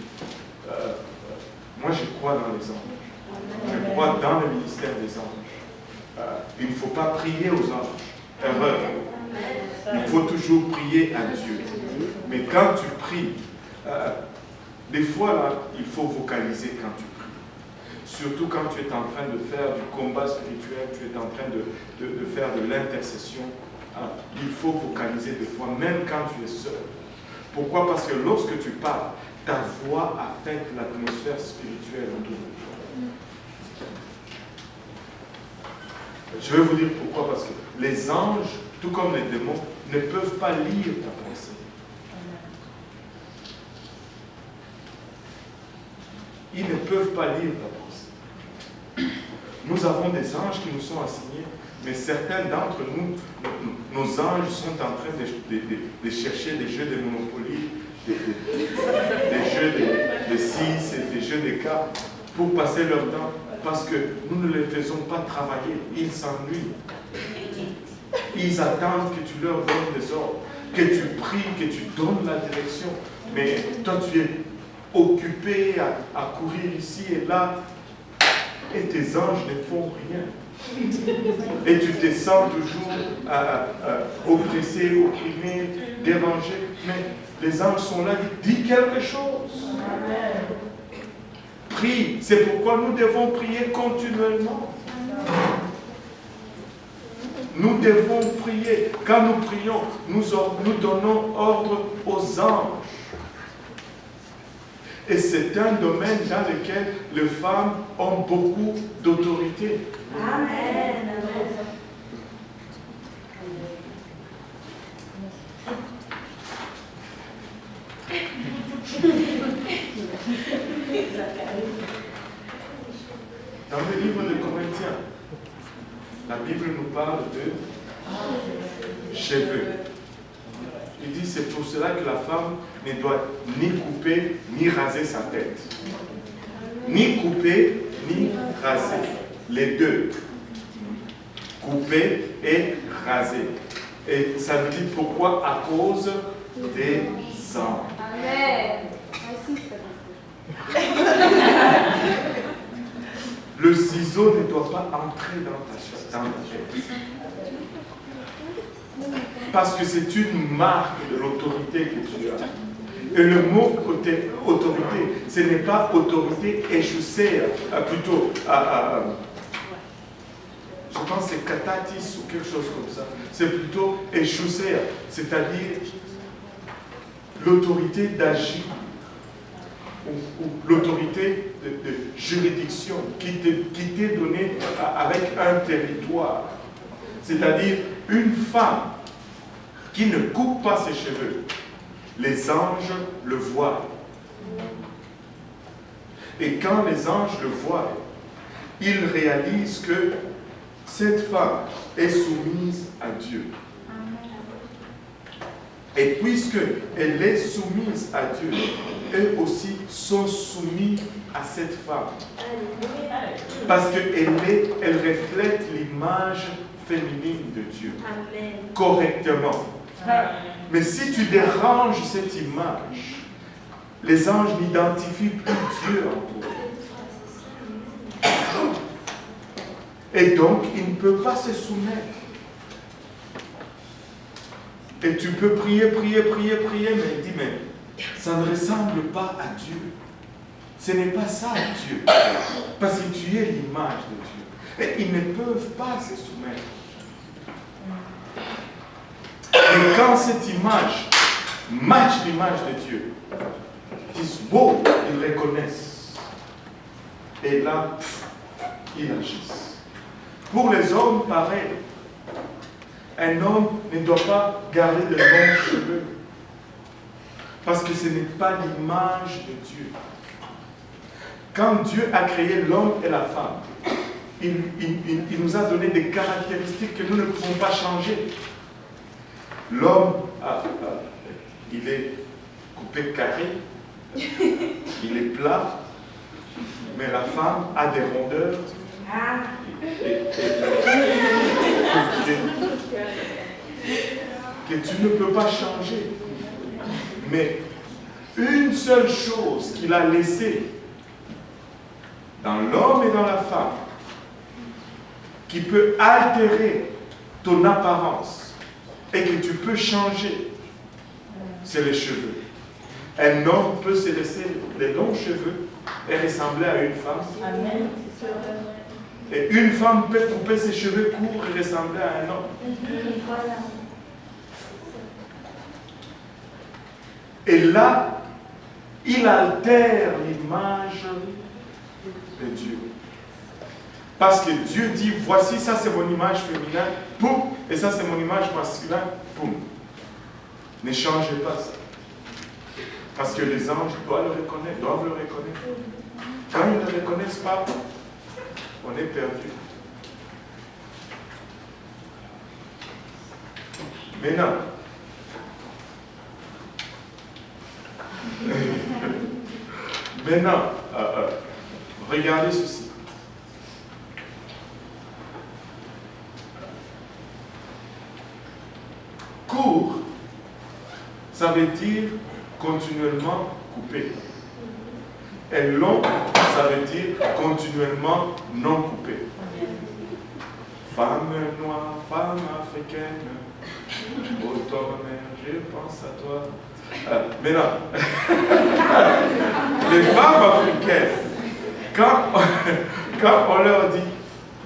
Moi, je crois dans les anges. Je crois dans le ministère des anges. Il ne faut pas prier aux anges. Erreur. Il faut toujours prier à Dieu. Mais quand tu pries, des fois, là, il faut vocaliser quand tu pries. Surtout quand tu es en train de faire du combat spirituel, tu es en train de faire de l'intercession. Il faut vocaliser des fois, même quand tu es seul. Pourquoi? Parce que lorsque tu parles, ta voix affecte l'atmosphère spirituelle autour de toi. Je vais vous dire pourquoi. Parce que les anges, tout comme les démons, ne peuvent pas lire ta pensée. Ils ne peuvent pas lire ta pensée. Nous avons des anges qui nous sont assignés, mais certains d'entre nous, nos anges sont en train de chercher des jeux de Monopoly, des jeux de 6, des jeux de cartes, pour passer leur temps, parce que nous ne les faisons pas travailler. Ils s'ennuient. Ils attendent que tu leur donnes des ordres, que tu pries, que tu donnes la direction. Mais toi, tu es occupé à courir ici et là, et tes anges ne font rien. Et tu te sens toujours oppressé, opprimé, dérangé. Mais les anges sont là, ils disent quelque chose. Prie, c'est pourquoi nous devons prier continuellement. Nous devons prier. Quand nous prions, nous donnons ordre aux anges. Et c'est un domaine dans lequel les femmes ont beaucoup d'autorité. Amen. Dans le livre de Corinthiens, la Bible nous parle de cheveux. Il dit c'est pour cela que la femme ne doit ni couper ni raser sa tête. Ni couper ni raser. Les deux. Couper et raser. Et ça veut dire pourquoi? À cause des anges. Amen. Le ciseau ne doit pas entrer dans ta tête. Parce que c'est une marque de l'autorité que tu as. Et le mot autorité, ce n'est pas autorité échoussée, plutôt je pense que c'est katatis ou quelque chose comme ça. C'est plutôt exousia, c'est-à-dire l'autorité d'agir ou l'autorité de juridiction qui t'est donnée avec un territoire. C'est-à-dire une femme qui ne coupe pas ses cheveux. Les anges le voient. Et quand les anges le voient, ils réalisent que cette femme est soumise à Dieu. Et puisqu'elle est soumise à Dieu, eux aussi sont soumis à cette femme. Parce qu'elle reflète l'image féminine de Dieu. Amen. Correctement. Mais si tu déranges cette image, les anges n'identifient plus Dieu en toi. Et donc, il ne peut pas se soumettre. Et tu peux prier, mais il dit, mais ça ne ressemble pas à Dieu. Ce n'est pas ça Dieu. Parce que tu es l'image de Dieu. Et ils ne peuvent pas se soumettre. Et quand cette image match l'image de Dieu, ils disent, wow, ils reconnaissent. Et là, ils agissent. Pour les hommes, pareil. Un homme ne doit pas garder de longs cheveux. Parce que ce n'est pas l'image de Dieu. Quand Dieu a créé l'homme et la femme, il nous a donné des caractéristiques que nous ne pouvons pas changer. L'homme, il est coupé carré, il est plat, mais la femme a des rondeurs. Que tu ne peux pas changer. Mais une seule chose qu'il a laissée dans l'homme et dans la femme, qui peut altérer ton apparence et que tu peux changer, c'est les cheveux. Un homme peut se laisser les longs cheveux et ressembler à une femme. Amen. Et une femme peut couper ses cheveux courts et ressembler à un homme. Voilà. Et là, il altère l'image de Dieu. Parce que Dieu dit, voici, ça c'est mon image féminine, poum, et ça c'est mon image masculine, poum. Ne changez pas ça. Parce que les anges doivent le reconnaître. Quand ils ne le reconnaissent pas, on est perdu. Maintenant, regardez ceci. Court, ça veut dire continuellement coupé. Et long, ça veut dire continuellement non coupé. Femme noire, femme africaine, au tonnerre, je pense à toi. Maintenant, les femmes africaines, quand on leur dit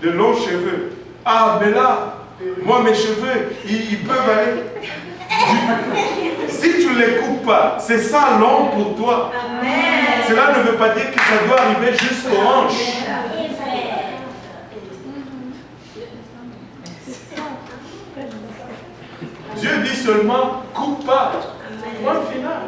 de longs cheveux, ah mais là, moi mes cheveux, ils peuvent aller. Si tu ne les coupes pas, c'est ça long pour toi. Amen. Cela ne veut pas dire que ça doit arriver jusqu'aux hanches. Dieu dit seulement coupe pas. Point final.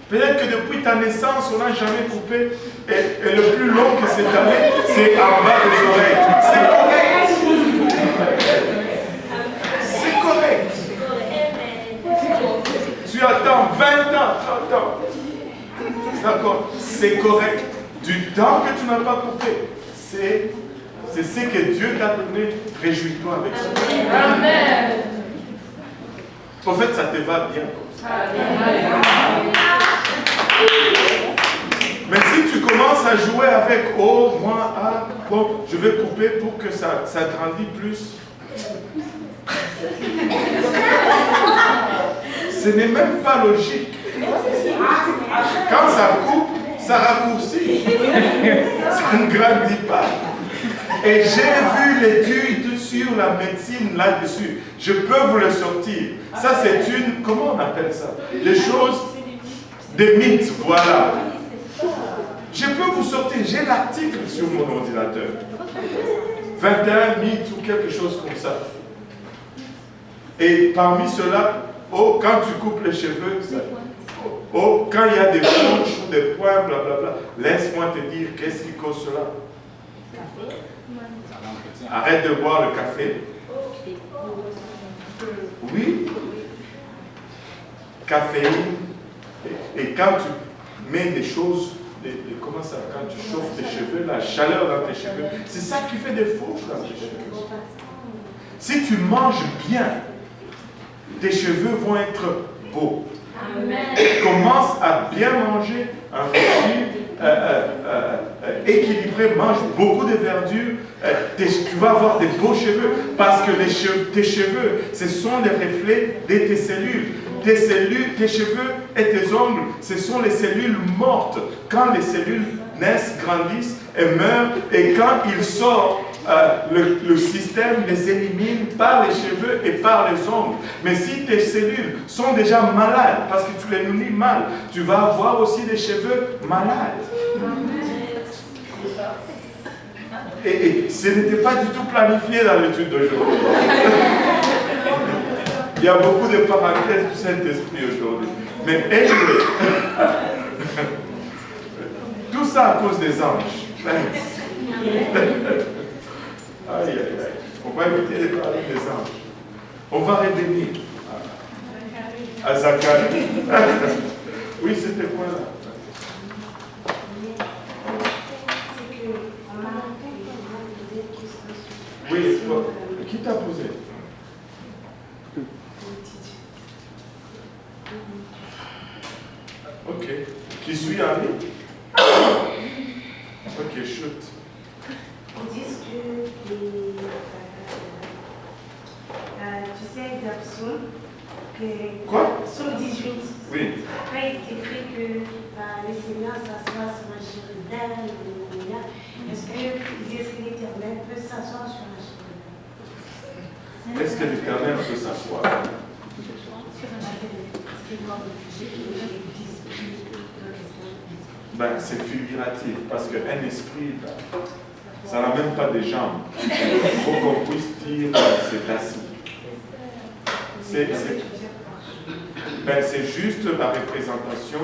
Peut-être que depuis ta naissance, on n'a jamais coupé. Et le plus long que cette année, c'est en bas des oreilles. C'est correct. C'est correct. Tu attends 20 ans, 30 ans. D'accord, c'est correct. Du temps que tu n'as pas coupé, c'est ce que Dieu t'a donné. Réjouis-toi avec ça. Amen. En fait, ça te va bien. Mais si tu commences à jouer avec, oh, moi, ah, bon, je vais couper pour que ça grandisse plus. Ce n'est même pas logique. Quand ça coupe, ça raccourcit. Ça ne grandit pas. Et j'ai vu l'étude sur la médecine là-dessus. Je peux vous le sortir. Ça, c'est une... Comment on appelle ça? Des choses... Des mythes, voilà. Je peux vous sortir. J'ai l'article sur mon ordinateur. 21 mythes ou quelque chose comme ça. Et parmi ceux-là, oh, quand tu coupes les cheveux, ça, oh, quand il y a des fourches ou des points, blablabla, laisse-moi te dire qu'est-ce qui cause cela. Arrête de boire le café. Oui. Caféine. Et quand tu mets des choses, comment ça, quand tu chauffes tes cheveux, la chaleur dans tes cheveux, c'est ça qui fait des fourches dans tes cheveux. Si tu manges bien, tes cheveux vont être beaux. Amen. Commence à bien manger un régime équilibré, mange beaucoup de verdure, tu vas avoir des beaux cheveux parce que tes cheveux, ce sont les reflets de tes cellules. Tes cellules, tes cheveux et tes ongles, ce sont les cellules mortes. Quand les cellules naissent, grandissent et meurent, et quand ils sortent, le système les élimine par les cheveux et par les ongles. Mais si tes cellules sont déjà malades, parce que tu les nourris mal, tu vas avoir aussi des cheveux malades. Et ce n'était pas du tout planifié dans l'étude d'aujourd'hui. Il y a beaucoup de parenthèses du Saint-Esprit aujourd'hui. Mais anyway, tout ça à cause des anges. Aïe, aïe, aïe. On va éviter de parler des anges. On va revenir à Zacharie. Oui, c'était quoi là? Oui, qui t'a posé? Ok. Qui suis Ali? Ok, shoot. Ils disent que tu sais, l'option que. Quoi? Somme 18. Oui. Quand il est écrit que le Seigneur s'assoit sur un chérubin, est-ce qu'ils disent que l'Éternel peut s'asseoir sur un chérubin? Est-ce que l'Éternel peut s'asseoir? Ben, c'est figuratif, parce qu'un esprit, ça n'a même pas de jambes. Il faut qu'on puisse dire que c'est assis. C'est juste la représentation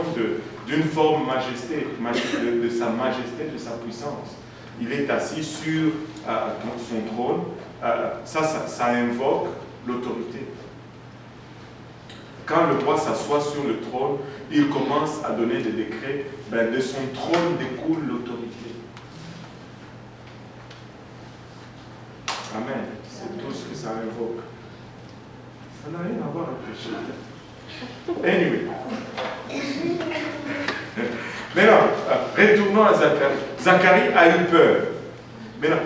d'une forme majesté, de sa majesté, de sa puissance. Il est assis sur son trône. Ça invoque l'autorité. Quand le roi s'assoit sur le trône, il commence à donner des décrets. Ben, de son trône découle l'autorité. Amen. C'est tout ce que ça invoque. Ça n'a rien à voir avec le péché. Anyway. Maintenant, retournons à Zacharie. Zacharie a eu peur. Maintenant,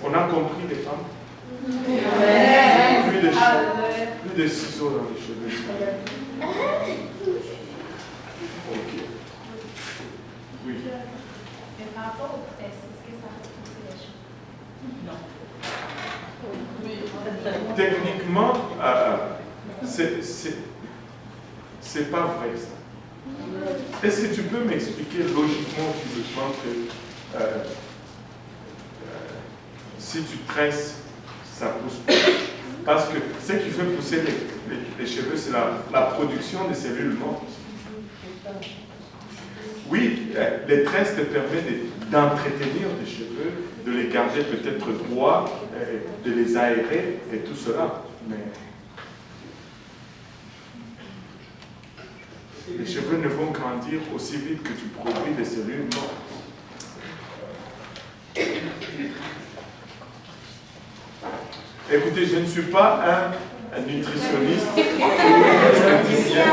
on a compris les femmes? Plus de ciseaux dans les cheveux. Ok. Oui. Mais par rapport au test, est-ce que ça repousser les choses? Non. Techniquement, c'est pas vrai ça. Est-ce que tu peux m'expliquer logiquement, physiquement que si tu tresses, ça pousse pas? Parce que ce qui fait pousser les cheveux, c'est la production des cellules mortes. Oui, les tresses te permettent d'entretenir tes cheveux, de les garder peut-être droits, de les aérer et tout cela. Mais les cheveux ne vont grandir aussi vite que tu produis des cellules mortes. Écoutez, je ne suis pas un nutritionniste ou statisticien.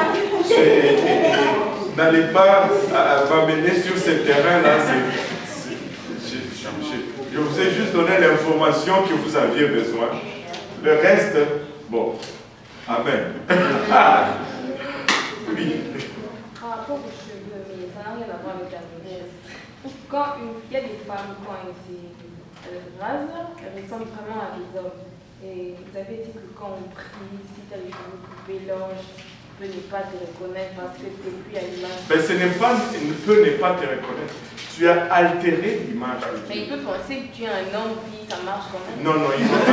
N'allez pas m'amener sur ce terrain-là. Je vous ai juste donné l'information que vous aviez besoin. Le reste, bon. Amen. Oui. Par rapport aux cheveux, mais ça n'a rien à voir avec la jeunesse. Quand il y a des femmes, quand elles rases, elles ressemblent vraiment à des hommes. Et vous avez dit que quand on prie, si tu as les cheveux coupés, l'ange peut ne pas te reconnaître parce que tu n'es plus à l'image. Ben, ce n'est pas, il peut ne pas te reconnaître. Tu as altéré l'image de Dieu. Mais il peut penser que tu es un homme, puis ça marche quand même. Non, non, il faut que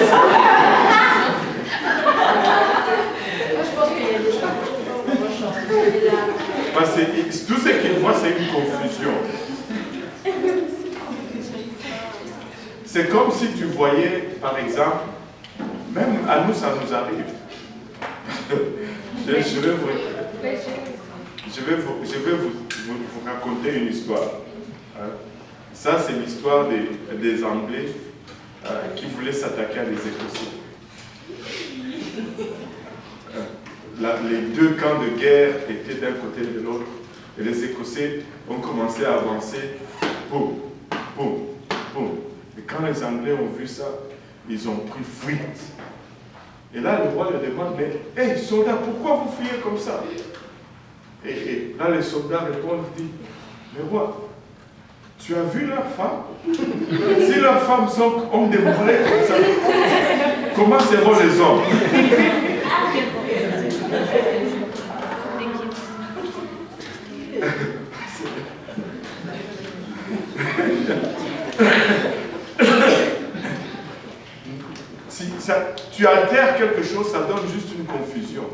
Moi, je pense qu'il y a des choses qu'on va changer là. parce que tout ce qu'il voit, c'est une confusion. C'est comme si tu voyais, par exemple, même à nous, ça nous arrive. Je vais vous raconter une histoire. Ça, c'est l'histoire des Anglais qui voulaient s'attaquer à des Écossais. Les deux camps de guerre étaient d'un côté et de l'autre. Et les Écossais ont commencé à avancer. Boum, boum, boum. Et quand les Anglais ont vu ça, ils ont pris fuite. Et là, le roi leur demande, mais, hey, soldats, pourquoi vous fuyez comme ça? Et là, les soldats répondent, disent, mais roi, tu as vu leurs femmes? Si leurs femmes ont des mollets comme ça, comment seront les hommes? Si tu altères quelque chose, ça donne juste une confusion.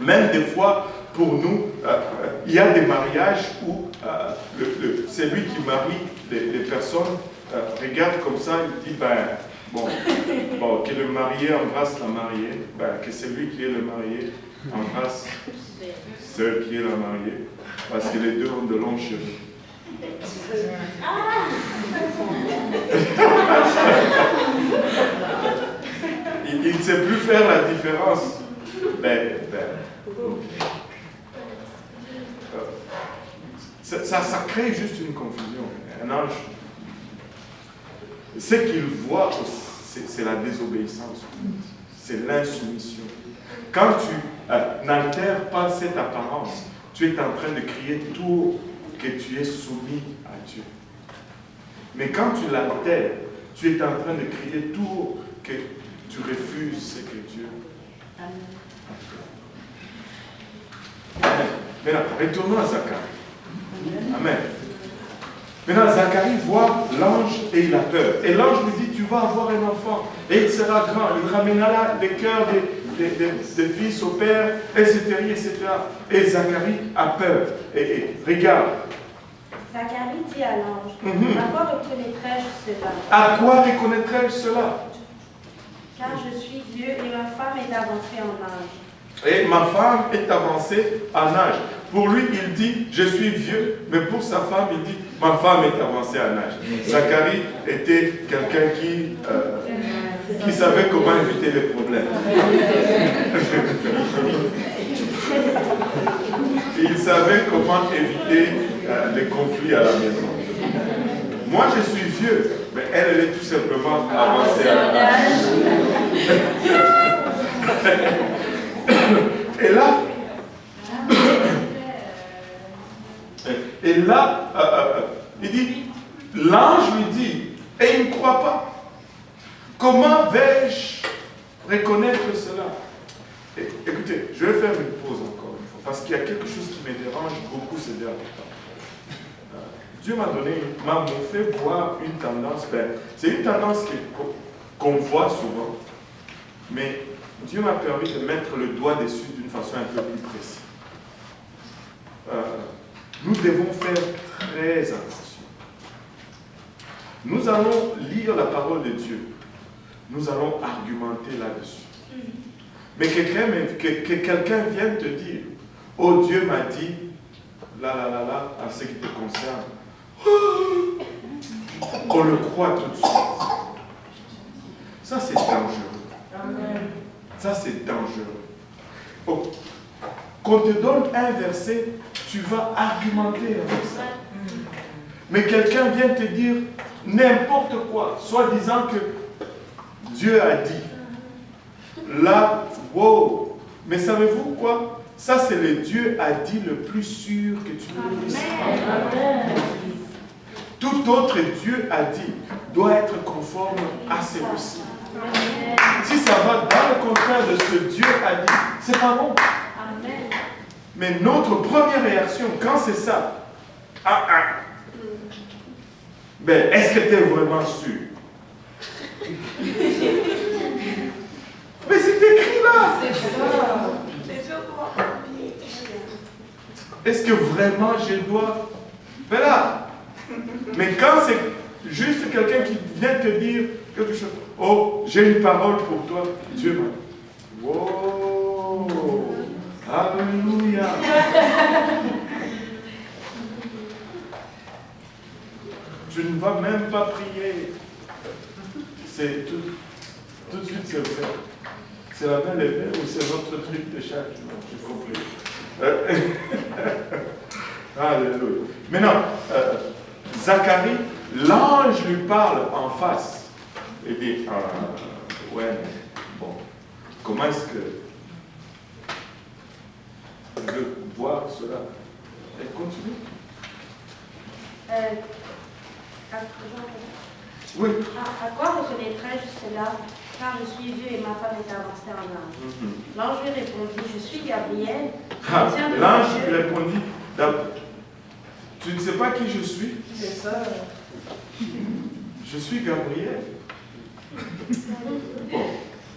Même des fois, pour nous, il y a des mariages où c'est lui qui marie les personnes, regarde comme ça, il dit, ben, bon, que le marié embrasse la mariée, ben, que c'est lui qui est le marié embrasse celle qui est la mariée, parce que les deux ont de longs cheveux. Il ne sait plus faire la différence. Ça crée juste une confusion. Un ange, ce qu'il voit, c'est la désobéissance, c'est l'insoumission. Quand tu n'altères pas cette apparence, tu es en train de crier tout que tu es soumis à Dieu. Mais quand tu l'altères, tu es en train de crier tout que tu refuses ce que Dieu a fait. Maintenant, retournons à Zacharie. Amen. Maintenant, Zacharie voit l'ange et il a peur. Et l'ange lui dit, tu vas avoir un enfant et il sera grand. Il ramènera les cœurs des fils au père, etc., etc. Et Zacharie a peur. Et regarde. Zacharie dit à l'ange, à quoi reconnaîtrai-je cela? À quoi reconnaîtrai-je cela? Car je suis vieux et ma femme est avancée en âge. Et ma femme est avancée en âge. Pour lui, il dit, je suis vieux, mais pour sa femme, il dit, ma femme est avancée en âge. Zacharie était quelqu'un qui savait comment éviter les problèmes. Il savait comment éviter les conflits à la maison. Moi, je suis vieux, mais elle est tout simplement avancée en âge. Et là, il dit, l'ange lui dit, et il ne croit pas. Comment vais-je reconnaître cela? Écoutez, je vais faire une pause encore une fois, parce qu'il y a quelque chose qui me dérange beaucoup ces derniers temps. Dieu m'a fait voir une tendance, c'est une tendance qu'on voit souvent, mais Dieu m'a permis de mettre le doigt dessus d'une façon un peu plus précise. Nous devons faire très attention. Nous allons lire la parole de Dieu. Nous allons argumenter là-dessus. Mais que quelqu'un vienne te dire, oh Dieu m'a dit, là, à ce qui te concerne. On le croit tout de suite. Ça, c'est dangereux. Ça, c'est dangereux. Oh. Qu'on te donne un verset, tu vas argumenter avec ça. Mais quelqu'un vient te dire n'importe quoi, soit disant que Dieu a dit. Là, wow. Mais savez-vous quoi? Ça, c'est le Dieu a dit le plus sûr que tu ne puisses. tout autre Dieu a dit doit être conforme à celui-ci. Si ça va dans le contraire de ce que Dieu a dit, c'est pas bon. Amen. Mais notre première réaction, quand c'est ça, ben, est-ce que tu es vraiment sûr? Mais c'est écrit là. Est-ce que vraiment je dois? Ben là. Mais quand c'est juste quelqu'un qui vient te dire quelque chose, oh, j'ai une parole pour toi, Dieu m'a dit. Wow! Alléluia! Tu ne vas même pas prier. C'est tout de suite, c'est vrai. C'est la main levée ou c'est votre truc de chaque jour? J'ai compris. Alléluia. Maintenant, Zacharie, l'ange lui parle en face. Il dit, ouais, mais bon, comment est-ce que je veux voir cela? Et continue. Oui. À quoi reconnaîtrai-je cela, car je suis vieux et ma femme est avancée en âge? L'ange lui répondit, je suis Gabriel. L'ange lui répondit, tu ne sais pas qui je suis? C'est ça. Je suis Gabriel. Bon.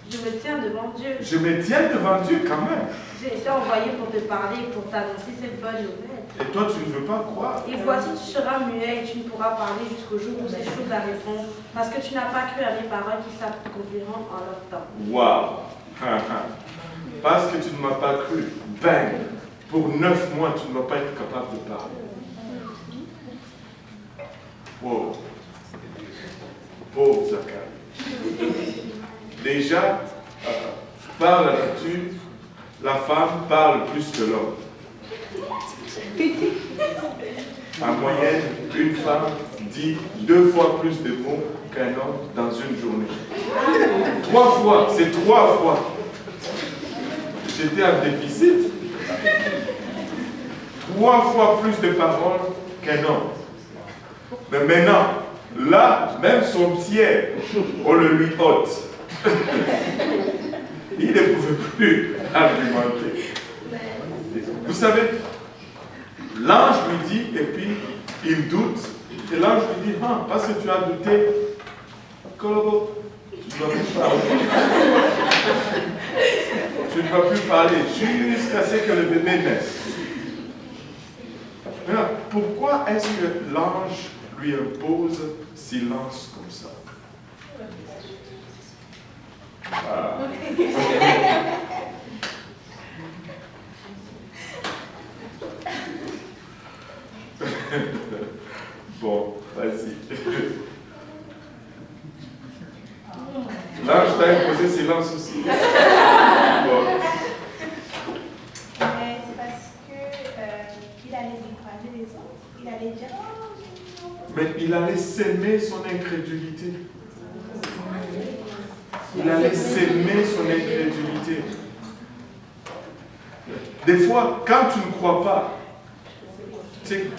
Je me tiens devant Dieu. Je me tiens devant Dieu quand même. J'ai été envoyé pour te parler, pour t'annoncer cette bonne nouvelle. Et toi, tu ne veux pas croire? Et voici, tu seras muet et tu ne pourras parler jusqu'au jour où ces choses arriveront, parce que tu n'as pas cru à mes paroles qui s'accompliront en leur temps. Waouh! Parce que tu ne m'as pas cru. Bang! Pour 9 mois, tu ne vas pas être capable de parler. Wow! Pauvre Zacharie. Déjà, par la nature, la femme parle plus que l'homme. En moyenne, une femme dit 2 fois plus de mots qu'un homme dans une journée. 3 fois, c'est 3 fois. J'étais en déficit. 3 fois plus de paroles qu'un homme. Mais maintenant, là, même son tiers, on le lui ôte. Il ne pouvait plus argumenter. Vous savez, l'ange lui dit, et puis il doute, et l'ange lui dit, parce que tu as douté, Kolobo, tu ne vas plus parler. Tu ne vas plus parler jusqu'à ce que le bébé naisse. Maintenant, pourquoi est-ce que l'ange lui impose silence comme ça? Bon, vas-y. L'ange t'a imposé silence aussi. Bon. C'est parce qu'il allait décourager les autres. Il allait dire, Mais il allait s'aimer son incrédulité. Il allait s'aimer son incrédulité. Des fois, quand tu ne crois pas, tu sais,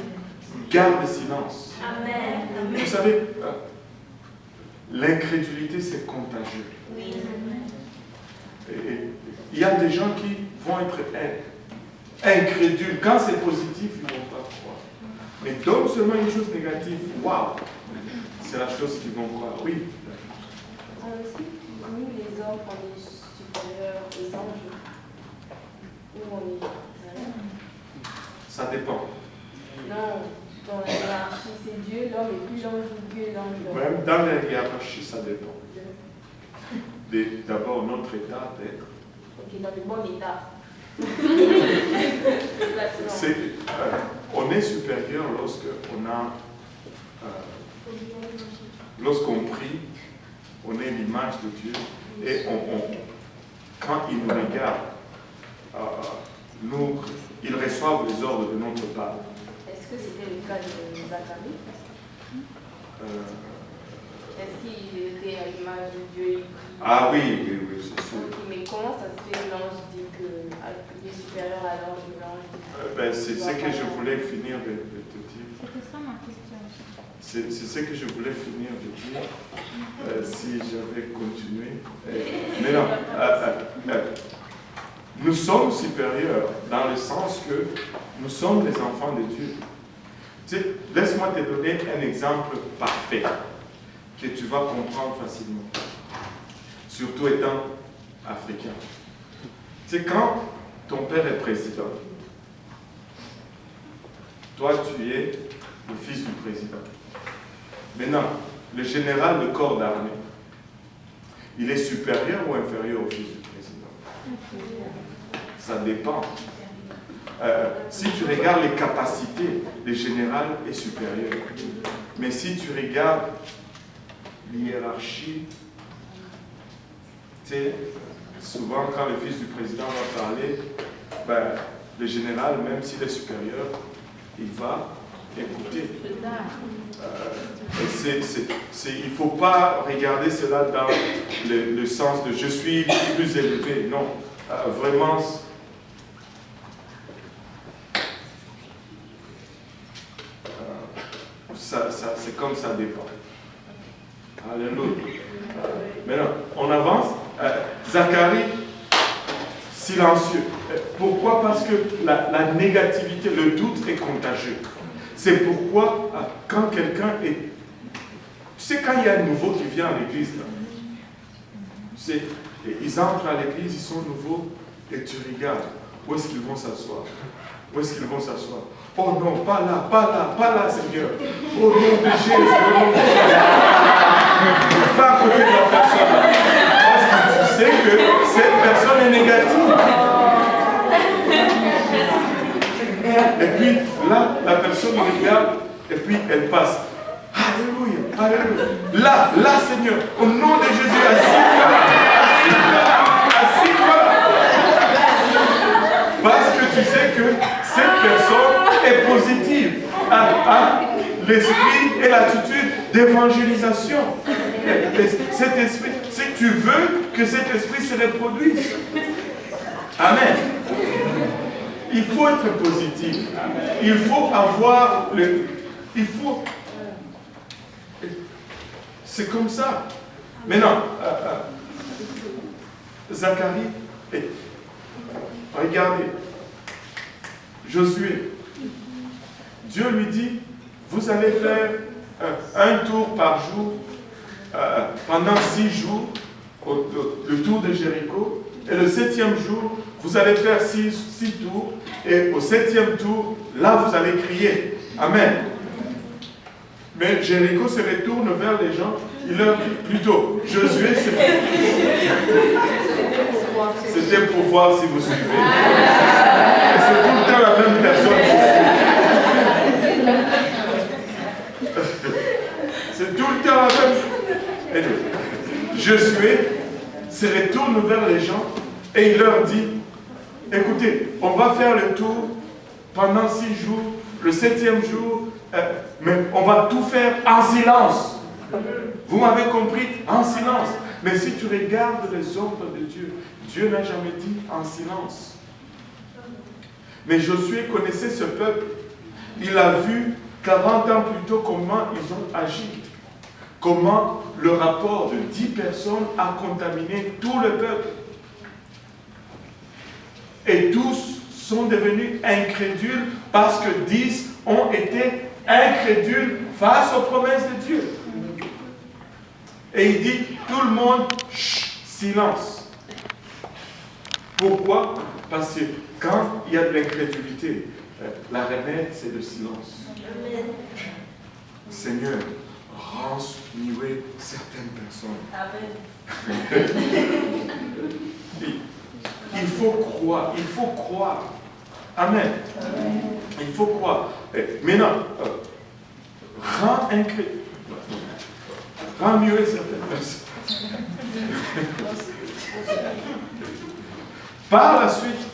garde le silence. Amen. Vous savez, l'incrédulité, c'est contagieux. Oui. Et il y a des gens qui vont être incrédules. Quand c'est positif, ils ne vont pas croire. Mais donne seulement une chose négative, waouh, c'est la chose qu'ils vont croire. Oui. Aussi, nous les hommes, on est supérieurs aux anges. Ou on est inférieurs. Ça dépend. Non, dans la hiérarchie, c'est Dieu, l'homme est plus l'ange ou Dieu est l'ange. Même dans la hiérarchie, ça dépend. D'abord, notre état d'être. Ok, dans le bon état. On est supérieur lorsqu'on prie, on est l'image de Dieu et quand il nous regarde, ils reçoivent les ordres de notre part. Est-ce que c'était le cas de Zacharie? est-ce qu'il était à l'image de Dieu? Ah oui, c'est sûr. Ok, mais comment ça se fait que l'ange dit qu'il est supérieur à l'ange et l'ange dit C'est ce que je voulais finir de te dire. C'était ça ma question. C'est ce que je voulais finir de dire si j'avais continué. Mais non, nous sommes supérieurs dans le sens que nous sommes les enfants de Dieu. Tu sais, laisse-moi te donner un exemple parfait que tu vas comprendre facilement, surtout étant africain. Tu sais, quand ton père est président, toi tu es le fils du président. Maintenant, le général de corps d'armée, il est supérieur ou inférieur au fils du président? Ça dépend. Si tu regardes les capacités, le général est supérieur. Mais si tu regardes l'hiérarchie, tu sais, souvent quand le fils du président va parler, le général, même s'il est supérieur, il va écouter. Il ne faut pas regarder cela dans le sens de je suis plus élevé. Non, vraiment. C'est comme ça dépend. Alléluia. Maintenant, on avance. Zacharie, silencieux. Pourquoi? Parce que la négativité, le doute est contagieux. C'est pourquoi, quand quelqu'un est... Tu sais, quand il y a un nouveau qui vient à l'église, tu sais, ils entrent à l'église, ils sont nouveaux, et tu regardes. Où est-ce qu'ils vont s'asseoir? Où est-ce qu'ils vont s'asseoir? Oh non, pas là, pas là, pas là, Seigneur. Au nom de Jésus, au nom de Jésus. Pas à côté de la personne. Parce que tu sais que cette personne est négative. Et puis là, la personne regarde et puis elle passe. Alléluia, alléluia. Là, Seigneur, au nom de Jésus, assis-toi, assis-toi. Parce que tu sais que cette personne est positive à l'esprit et l'attitude d'évangélisation. Cet esprit, si tu veux que cet esprit se reproduise. Amen. Il faut être positif. Il faut avoir le... Il faut... C'est comme ça. Maintenant, Zacharie, regardez, Josué, Dieu lui dit, vous allez faire un tour par jour, pendant 6 jours, le tour de Jéricho, et le 7e jour, vous allez faire 6 tours, et au 7e tour, là vous allez crier. Amen. Mais Jéricho se retourne vers les gens, il leur dit plutôt, Josué, c'était pour voir si vous suivez. Et c'est tout le temps la même personne qui suit. C'est tout le temps la même. Josué se retourne vers les gens et il leur dit, écoutez, on va faire le tour pendant 6 jours, le 7e jour, mais on va tout faire en silence. Vous m'avez compris? En silence. Mais si tu regardes les ordres de Dieu, Dieu n'a jamais dit en silence. Mais Josué connaissait ce peuple. Il a vu 40 ans plus tôt comment ils ont agi. Comment le rapport de 10 personnes a contaminé tout le peuple. Et tous sont devenus incrédules parce que 10 ont été incrédules face aux promesses de Dieu. Et il dit, tout le monde, chut, silence. Pourquoi? Parce que quand il y a de l'incrédulité, la remède, c'est le silence. Amen. Seigneur, rends-nous certaines personnes. Amen. Il faut croire, il faut croire. Amen. Amen. Il faut croire. Maintenant, rends incrédule. Rends mieux certaines personnes. Par la suite,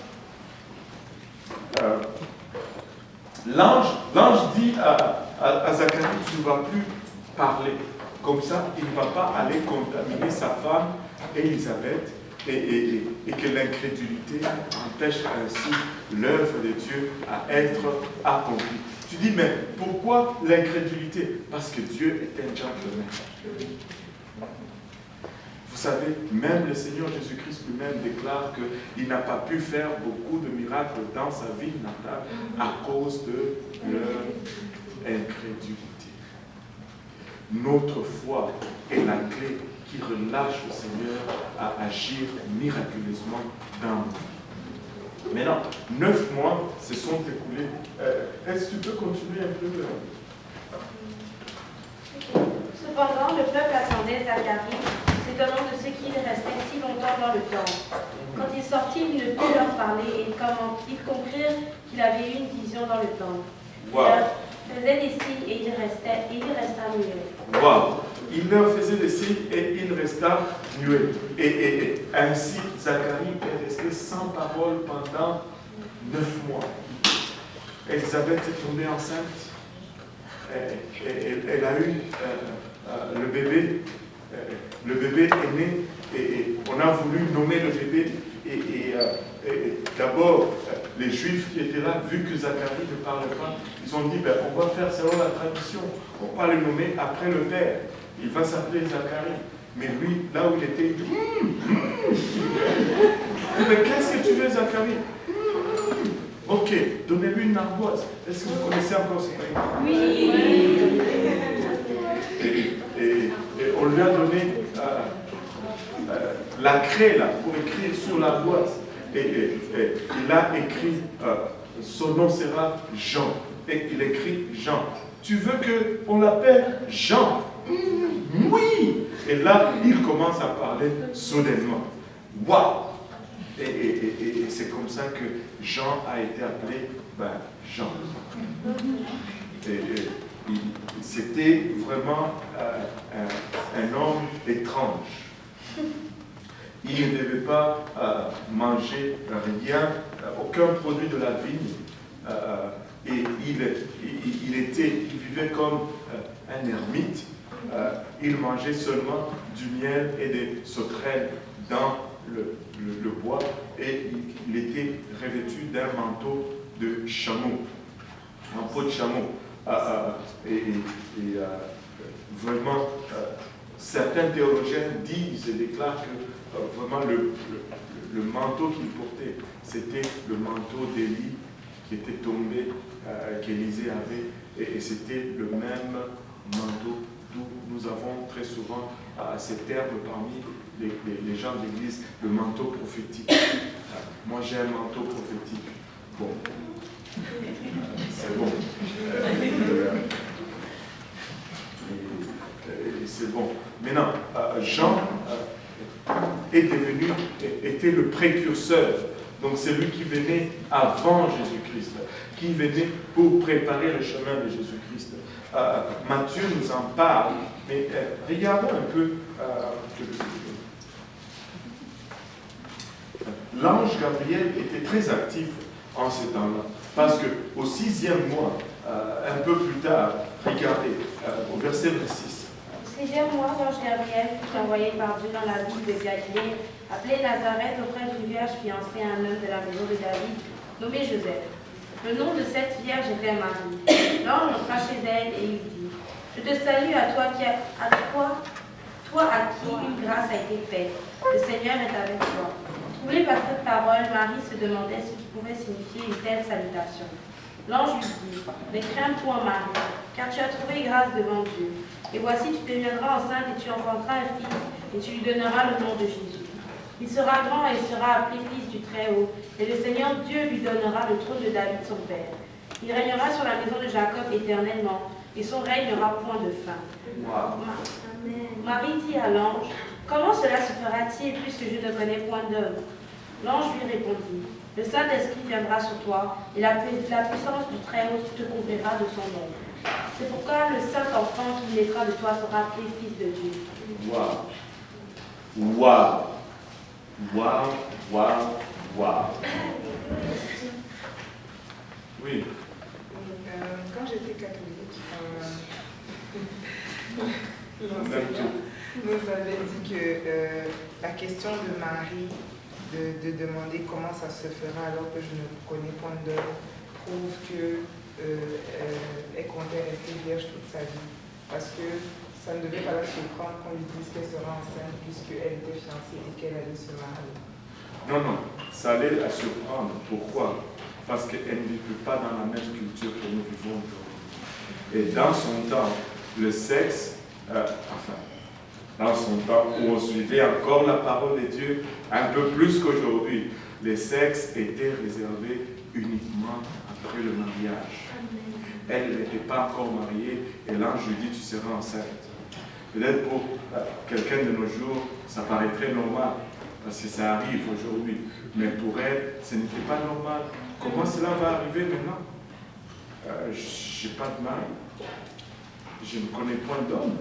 l'ange dit à Zacharie, tu ne vas plus parler. Comme ça, il ne va pas aller contaminer sa femme, Élisabeth, et que l'incrédulité empêche ainsi l'œuvre de Dieu à être accomplie. Tu dis, mais pourquoi l'incrédulité? Parce que Dieu est un gentleman. Vous savez, même le Seigneur Jésus-Christ lui-même déclare qu'il n'a pas pu faire beaucoup de miracles dans sa ville natale à cause de leur incrédulité. Notre foi est la clé qui relâche le Seigneur à agir miraculeusement dans nos vies. Maintenant, 9 mois se sont écoulés. Est-ce que tu peux continuer un peu? Cependant, le peuple attendait Zacharie, s'étonnant de ce qu'il restait si longtemps dans le temple. Quand il sortit, il ne put leur parler et ils comprirent qu'il avait eu une vision dans le temple. Wow. Il leur faisait des signes et il resta muet. Wow. Il leur faisait des signes et il resta muet. Et ainsi, Zacharie est resté sans parole pendant 9 mois. Élisabeth est tombée enceinte. Elle a eu le bébé. Le bébé est né et on a voulu nommer le bébé. Et d'abord, les Juifs qui étaient là, vu que Zacharie ne parlait pas, ils ont dit, ben, on va faire selon la tradition. On va le nommer après le père. Il va s'appeler Zacharie. Mais lui, là où il était, il dit, mais qu'est-ce que tu veux, Zacharie? Ok, donnez-lui une ardoise. Est-ce que vous connaissez encore ce pays? Oui. Et on lui a donné la craie là, pour écrire sur la boîte. Et il a écrit, son nom sera Jean. Et il écrit Jean. Tu veux qu'on l'appelle Jean? Oui! Et là, il commence à parler soudainement. Waouh! Et c'est comme ça que Jean a été appelé Jean. C'était vraiment un homme étrange. Il ne devait pas manger rien, aucun produit de la vigne. Et il vivait comme un ermite. Il mangeait seulement du miel et des sauterelles dans le bois. Et il était revêtu d'un manteau de chameau, un peau de chameau. Vraiment, certains théologiens disent et déclarent que vraiment le manteau qu'il portait, c'était le manteau d'Élie qui était tombé, qu'Élisée avait, et c'était le même manteau d'où nous avons très souvent ces termes parmi les gens de l'Église, le manteau prophétique. Moi j'ai un manteau prophétique. Bon. C'est bon. C'est bon. Maintenant, Jean était le précurseur. Donc c'est lui qui venait avant Jésus-Christ, qui venait pour préparer le chemin de Jésus-Christ. Matthieu nous en parle, mais regardons un peu. L'ange Gabriel était très actif en ce temps-là, parce qu'au 6e mois, un peu plus tard, regardez, au verset 6. Au 6e mois, l'ange Gabriel fut envoyé par Dieu dans la ville de Galilée, appelée Nazareth, auprès d'une vierge fiancée à un homme de la maison de David, nommé Joseph. Le nom de cette vierge était Marie. L'ange entra chez elle et il dit, je te salue à toi à qui une grâce a été faite. Le Seigneur est avec toi. Troublée par cette parole, Marie se demandait ce qui pouvait signifier une telle salutation. L'ange lui dit, ne crains point Marie, car tu as trouvé grâce devant Dieu. Et voici, tu deviendras enceinte et tu enfanteras un fils, et tu lui donneras le nom de Jésus. Il sera grand et sera appelé fils du Très-Haut, et le Seigneur Dieu lui donnera le trône de David son père. Il régnera sur la maison de Jacob éternellement, et son règne n'aura point de fin. Wow. Marie dit à l'ange, comment cela se fera-t-il puisque je ne connais point d'homme? L'ange lui répondit, le Saint-Esprit viendra sur toi, et la puissance du Très-Haut te couvrira de son ombre. C'est pourquoi le Saint-Enfant qui naîtra de toi sera appelé Fils de Dieu. Waouh! Waouh! Waouh! Waouh! Waouh! Oui. Quand j'étais catholique, L'enseignant nous avait dit que la question de Marie, de demander comment ça se fera alors que je ne connais point d'heure, prouve qu'elle comptait rester vierge toute sa vie. Parce que ça ne devait pas la surprendre qu'on lui dise qu'elle sera enceinte puisqu'elle était fiancée et qu'elle allait se marier. Non, non, ça allait la surprendre. Pourquoi? Parce qu'elle ne vit pas dans la même culture que nous vivons aujourd'hui. Et dans son temps, le sexe, dans son temps où on suivait encore la parole de Dieu, un peu plus qu'aujourd'hui, le sexe était réservé uniquement après le mariage. Elle n'était pas encore mariée et l'ange lui dit tu seras enceinte. Peut-être pour quelqu'un de nos jours, ça paraîtrait normal, parce que ça arrive aujourd'hui. Mais pour elle, ce n'était pas normal. Comment cela va arriver maintenant? Je n'ai pas de mari. Je ne connais point d'homme.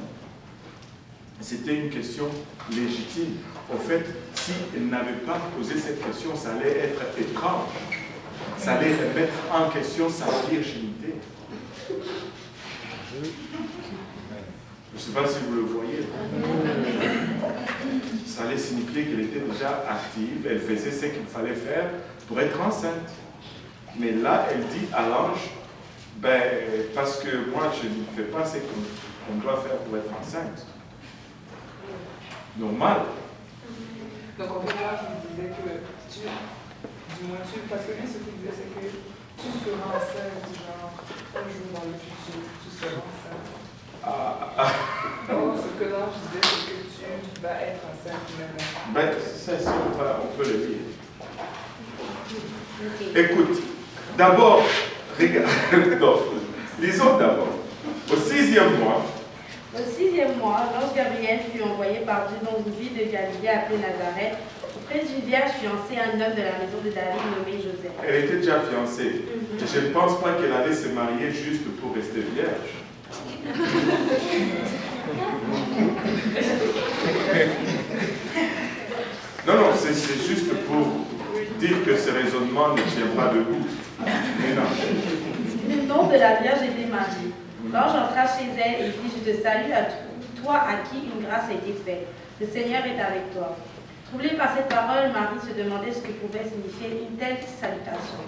C'était une question légitime. En fait, si elle n'avait pas posé cette question, ça allait être étrange. Ça allait remettre en question sa virginité. Je ne sais pas si vous le voyez. Ça allait signifier qu'elle était déjà active, elle faisait ce qu'il fallait faire pour être enceinte. Mais là, elle dit à l'ange, ben, parce que moi, je ne fais pas ce qu'on doit faire pour être enceinte. Normal. Donc en fait, là, je me disais que parce que lui, ce qu'il disait, c'est que tu seras enceinte, genre, un jour dans le futur, tu seras enceinte. Donc, ce que l'ange disait, c'est que tu vas être enceinte maintenant. Ben, ça, on peut le dire. Écoute, d'abord, regarde, donc, lisons d'abord. Au 6e mois, au 6e mois, l'ange Gabriel fut envoyé par Dieu dans une ville de Galilée appelée Nazareth, auprès d'une vierge fiancée à un homme de la maison de David nommé Joseph. Elle était déjà fiancée. Et je ne pense pas qu'elle allait se marier juste pour rester vierge. Non, non, c'est juste pour dire que ce raisonnement ne tient pas debout. Mais non. Le nom de la Vierge était Marie. L'ange entra chez elle et dit, je te salue à toi à qui une grâce a été faite. Le Seigneur est avec toi. Troublée par cette parole, Marie se demandait ce que pouvait signifier une telle salutation.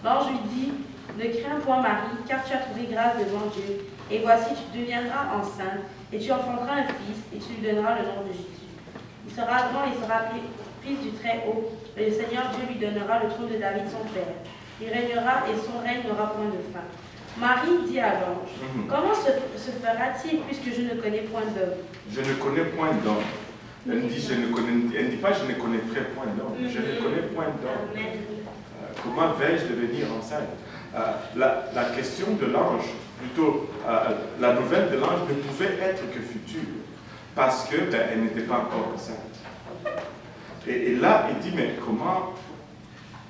L'ange lui dit, ne crains point Marie, car tu as trouvé grâce devant Dieu. Et voici, tu deviendras enceinte, et tu enfanteras un fils, et tu lui donneras le nom de Jésus. Il sera grand et sera appelé fils du Très-Haut, et le Seigneur Dieu lui donnera le trône de David son père. Il régnera et son règne n'aura point de fin. Marie dit à l'ange, comment se fera-t-il puisque je ne connais point d'homme? Je ne connais point d'homme. Elle ne dit pas je ne connaîtrai point d'homme. Je ne connais point d'homme. Comment vais-je devenir enceinte? La question de l'ange, plutôt la nouvelle de l'ange ne pouvait être que future, parce que elle n'était pas encore enceinte. Et là, il dit, mais comment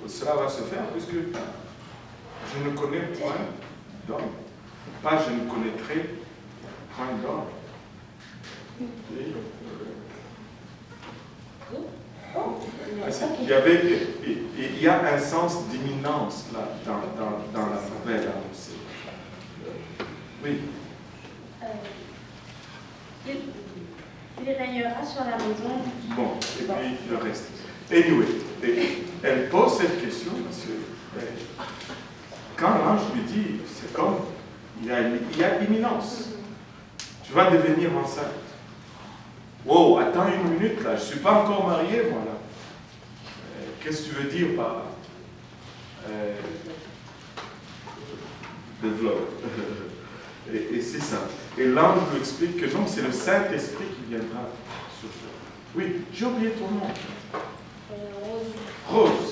cela va se faire, puisque je ne connais point d'homme. Pas je ne connaîtrai point d'homme. Il y a un sens d'imminence là dans la nouvelle annoncée. Oui. Il régnera sur la maison. Bon, et puis le reste. Anyway, elle pose cette question parce que quand l'ange lui dit, c'est comme, il y a imminence. Tu vas devenir enceinte. Wow, attends une minute là, je ne suis pas encore marié moi là. Qu'est-ce que tu veux dire par développe. Et c'est ça. Et l'ange lui explique que non, c'est le Saint-Esprit qui viendra sur toi. Oui, j'ai oublié ton nom. Rose. Rose.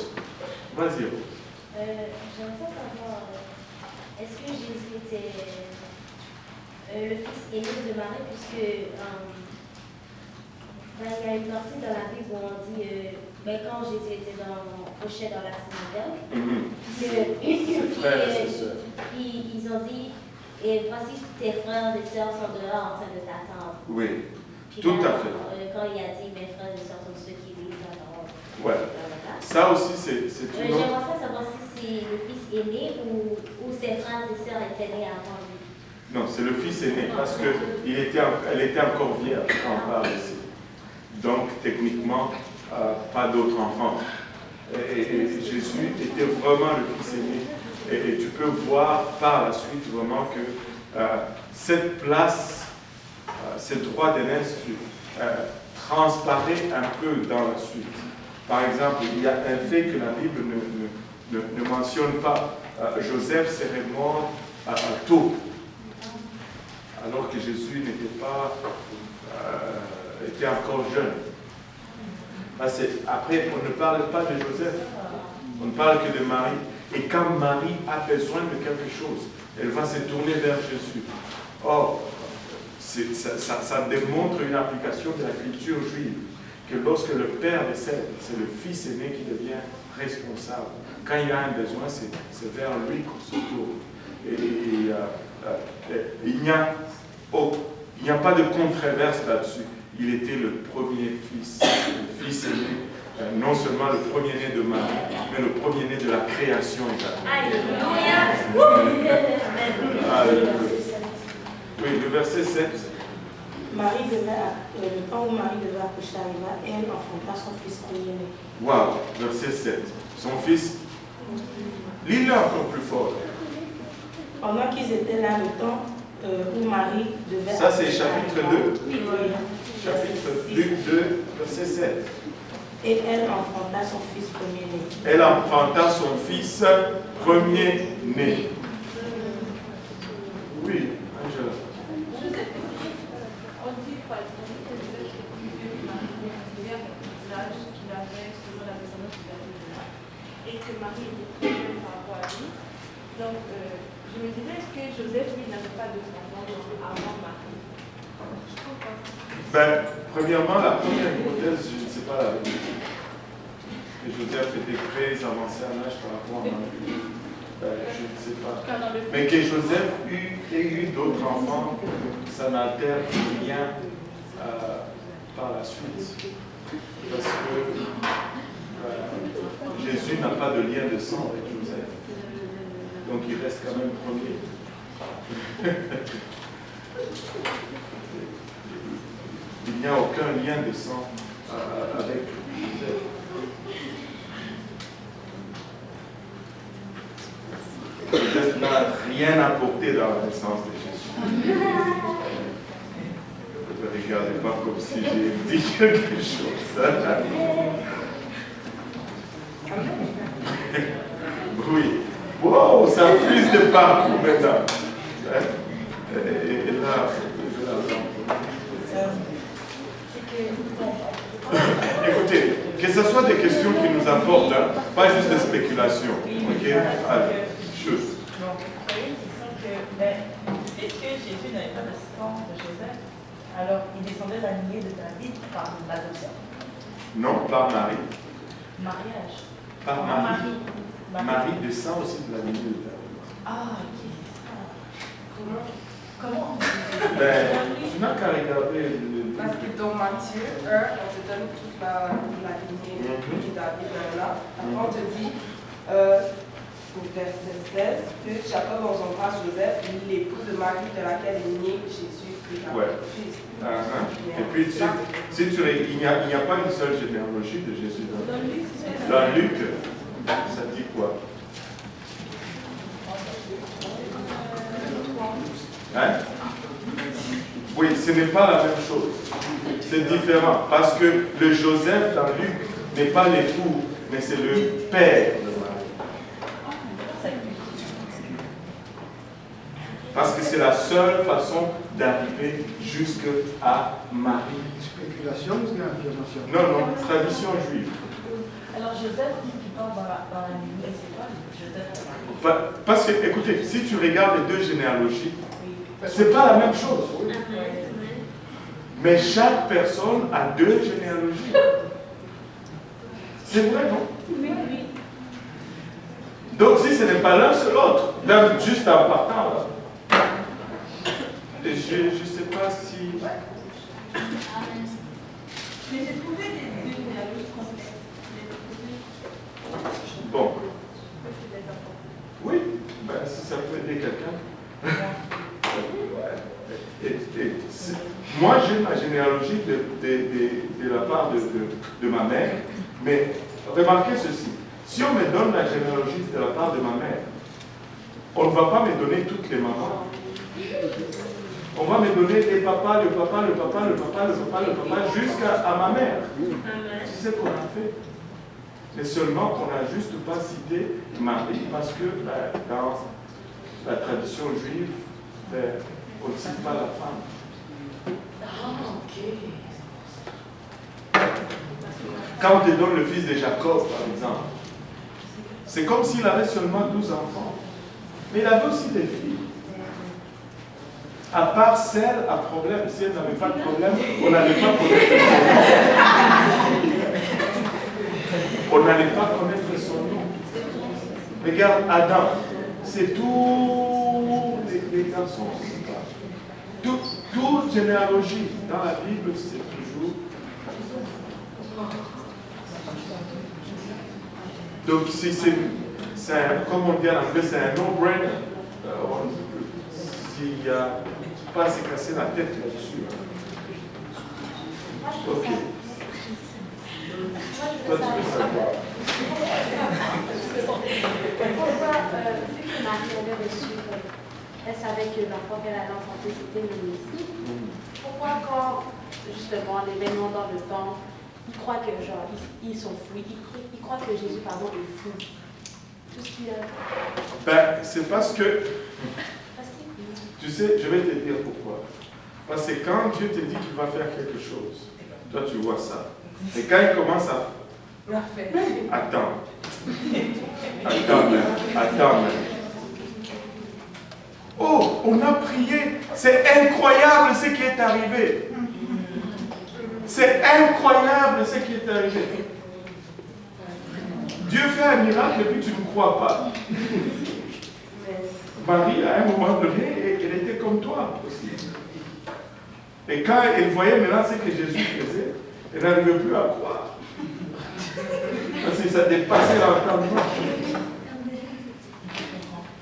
Vas-y, Rose. J'aimerais savoir, est-ce que Jésus était le fils aîné de Marie, puisque il y a une partie dans la Bible où on dit, quand Jésus était couché dans la synagogue, ils ont dit, et voici tes frères et sœurs sont dehors en train de t'attendre. Oui, puis tout là, à fait. Quand il a dit, mes frères et sœurs sont ceux qui vivent dans la parole. Ouais. Ça aussi, c'est une autre... J'aimerais savoir si c'est le fils aîné ou ses frères et sœurs étaient nés avant lui. Non, c'est le fils aîné, parce qu'elle était encore vierge quand on parle ici. Donc, techniquement, pas d'autres enfants. Et Jésus était vraiment le fils aîné. Et tu peux voir par la suite vraiment que cette place, ce droit d'aînesse transparaît un peu dans la suite. Par exemple, il y a un fait que la Bible ne mentionne pas. Joseph serait mort tôt, alors que Jésus était encore jeune. Après, on ne parle pas de Joseph, on ne parle que de Marie. Et quand Marie a besoin de quelque chose, elle va se tourner vers Jésus. Or, ça démontre une application de la culture juive, que lorsque le père décède, c'est le fils aîné qui devient responsable. Quand il y a un besoin, c'est vers lui qu'on se tourne. Il n'y a pas de controverse là-dessus. Il était le premier fils, le fils aîné, non seulement le premier-né de Marie, mais le premier-né de la création également. Alléluia. Oui, le verset 7. Le temps où Marie devait accoucher arriva, et elle enfanta son fils premier-né. Wow, verset 7. Son fils, lis-le encore plus fort. Pendant qu'ils étaient là, le temps où Marie devait Ça, c'est chapitre 2. Oui. Chapitre Luc 2, verset 7. Et elle enfanta son fils premier-né. Elle enfanta son fils premier-né. Oui, Angela. On dit par exemple que Joseph était Marie l'âge qu'il avait selon la descendance qu'il avait et que Marie était très jeune par rapport à lui. Donc, je me disais, est-ce que Joseph, lui, n'avait pas de enfants avant Marie? Premièrement, la première hypothèse, je ne sais pas la vérité. Que Joseph était très avancé en âge par rapport à Marie. Je ne sais pas. Mais que Joseph ait eu d'autres enfants, ça n'altère rien par la suite. Parce que Jésus n'a pas de lien de sang avec Joseph. Donc il reste quand même premier. Il n'y a aucun lien de sang avec Joseph. Joseph n'a rien apporté dans la naissance de Jésus. Ne regardez pas comme si j'ai dit quelque chose. Oui. Wow, ça fuse de partout maintenant. Et là, je la écoutez, que ce soit des questions qui nous apportent, hein, pas juste des spéculations. Ok? Allez, chose. Est-ce que Jésus n'avait pas de sang de Joseph? Alors, il descendait de la lignée de David par l'adoption? Non, par Marie. Mariage. Par Marie. Marie descend aussi de la lignée de David. Ah, ok, c'est ça. Comment? Tu n'as qu'à regarder le... Parce que dans Matthieu 1, on te donne toute la lignée de David là. Après, on te dit, au verset 16, que Jacob engendra Joseph, l'époux de Marie de laquelle est né Jésus. Ouais. Et puis, il n'y a pas une seule généalogie de Jésus. Dans Luc, ça dit quoi? Hein? Oui, ce n'est pas la même chose. C'est différent. Parce que le Joseph dans Luc n'est pas l'époux, mais c'est le père de Marie. Parce que c'est la seule façon d'arriver jusqu'à Marie. Spéculation ou c'est affirmation? Non, tradition juive. Alors Joseph, qui part dans la lignée, c'est quoi Joseph? Parce que, écoutez, si tu regardes les deux généalogies, c'est pas la même chose. Mais chaque personne a deux généalogies. C'est vrai, non? Oui. Donc, si ce n'est pas l'un, c'est l'autre. Même juste en partant, là. Et je ne sais pas si... Mais j'ai trouvé des généalogies complètes. Bon. Oui, ben, si ça peut aider quelqu'un. Moi, j'ai ma généalogie de la part de ma mère, mais remarquez ceci. Si on me donne la généalogie de la part de ma mère, on ne va pas me donner toutes les mamans. On va me donner les papas, le papa, le papa, le papa, le papa, le papa, jusqu'à ma mère. C'est ce qu'on a fait. Mais seulement qu'on n'a juste pas cité Marie parce que dans la tradition juive, on ne cite pas la femme. Quand on te donne le fils de Jacob, par exemple, c'est comme s'il avait seulement 12 enfants. Mais il avait aussi des filles. À part celle à problème, si elle n'avait pas de problème, on n'allait pas connaître son nom. On n'allait pas connaître son nom. Regarde Adam, c'est tous les garçons. Toute généalogie dans la Bible, c'est toujours. Donc, si c'est comme on dit en anglais, c'est un no-brainer. S'il n'y a pas à se casser la tête là-dessus. Ok. Toi, tu veux savoir. Pourquoi, vu que Marie avait reçu, elle savait que l'enfant qu'elle allait enfanter, c'était le Messie, pourquoi quand, justement, l'événement dans le temps, ils croient que, genre, ils sont fous, ils croient que Jésus, pardon, est fou. Tout ce qu'il a fait. Ben, c'est parce que, tu sais, je vais te dire pourquoi. Parce que quand Dieu te dit qu'il va faire quelque chose, toi tu vois ça. Et quand il commence à... Attends. Attends. Oh, on a prié. C'est incroyable ce qui est arrivé. C'est incroyable ce qui est arrivé. Dieu fait un miracle et puis tu ne crois pas. Marie, à un moment donné, elle était comme toi aussi. Et quand elle voyait maintenant ce que Jésus faisait, elle n'arrivait plus à croire. Parce que ça dépassait l'entendement.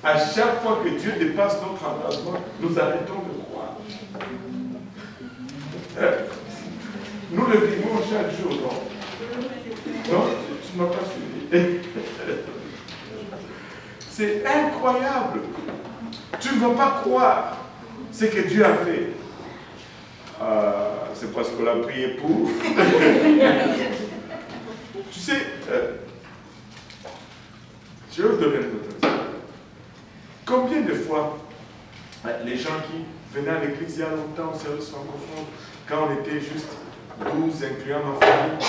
À chaque fois que Dieu dépasse notre entendement, nous arrêtons de croire. Nous le vivons chaque jour, non? Non, tu ne m'as pas suivi. C'est incroyable. Tu ne vas pas croire ce que Dieu a fait. C'est parce qu'on l'a prié pour. Tu sais, je vais vous donner un autre exemple. Combien de fois les gens qui venaient à l'église il y a longtemps au service francophone, quand on était juste 12, incluant ma famille,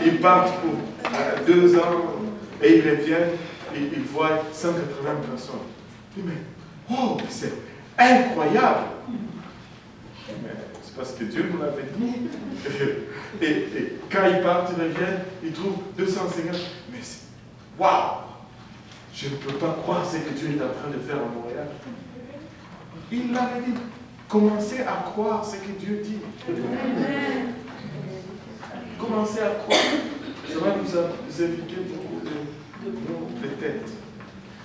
ils partent pour 2 ans et ils reviennent et ils voient 180 personnes. Ils disent, mais, oh, c'est incroyable! Mais c'est parce que Dieu nous l'avait dit. Et quand ils partent, ils reviennent, ils trouvent 250. Mais c'est, waouh! Je ne peux pas croire ce que Dieu est en train de faire à Montréal. Il l'avait dit. Commencez à croire ce que Dieu dit. Commencez à croire. Ça va nous éviter beaucoup de têtes.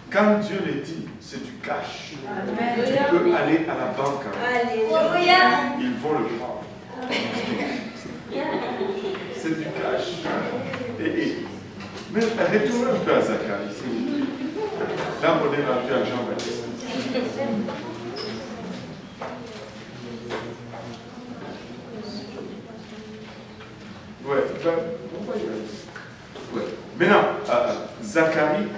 Quand Dieu le dit, c'est du cash. Amen. Tu peux aller à la banque. Alléluia. Ils vont le prendre. C'est du cash. Mais retournez un peu à Zacharie, s'il vous plaît. Là, on est rendu à Jean-Baptiste. Ouais, ben, on va y aller. Ouais. Maintenant, Zacharie,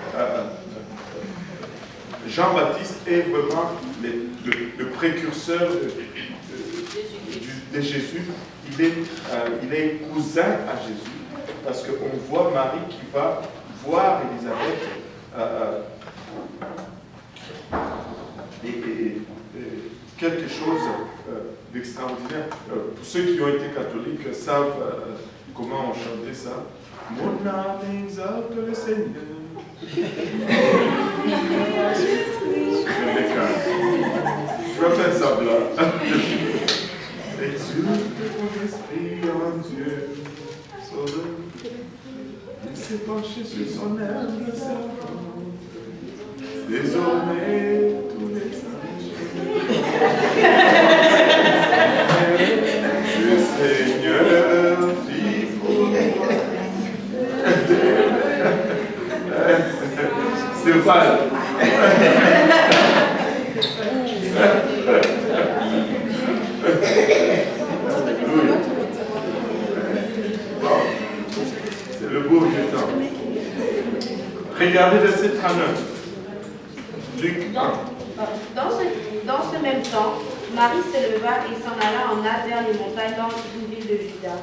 Jean-Baptiste est vraiment le précurseur de Jésus. Il est cousin à Jésus. Parce qu'on voit Marie qui va voir Élisabeth quelque chose d'extraordinaire. Pour ceux qui ont été catholiques savent comment on chantait ça. Mon âme exalte le Seigneur. Je vais faire ça là. Exulte ton esprit en Dieu. Il s'est penché sur son humble servant. Désormais, tous les anges. regardez verset 39. Luc 1. Dans ce même temps, Marie se leva et s'en alla en hâte vers les montagnes dans une ville de Juda.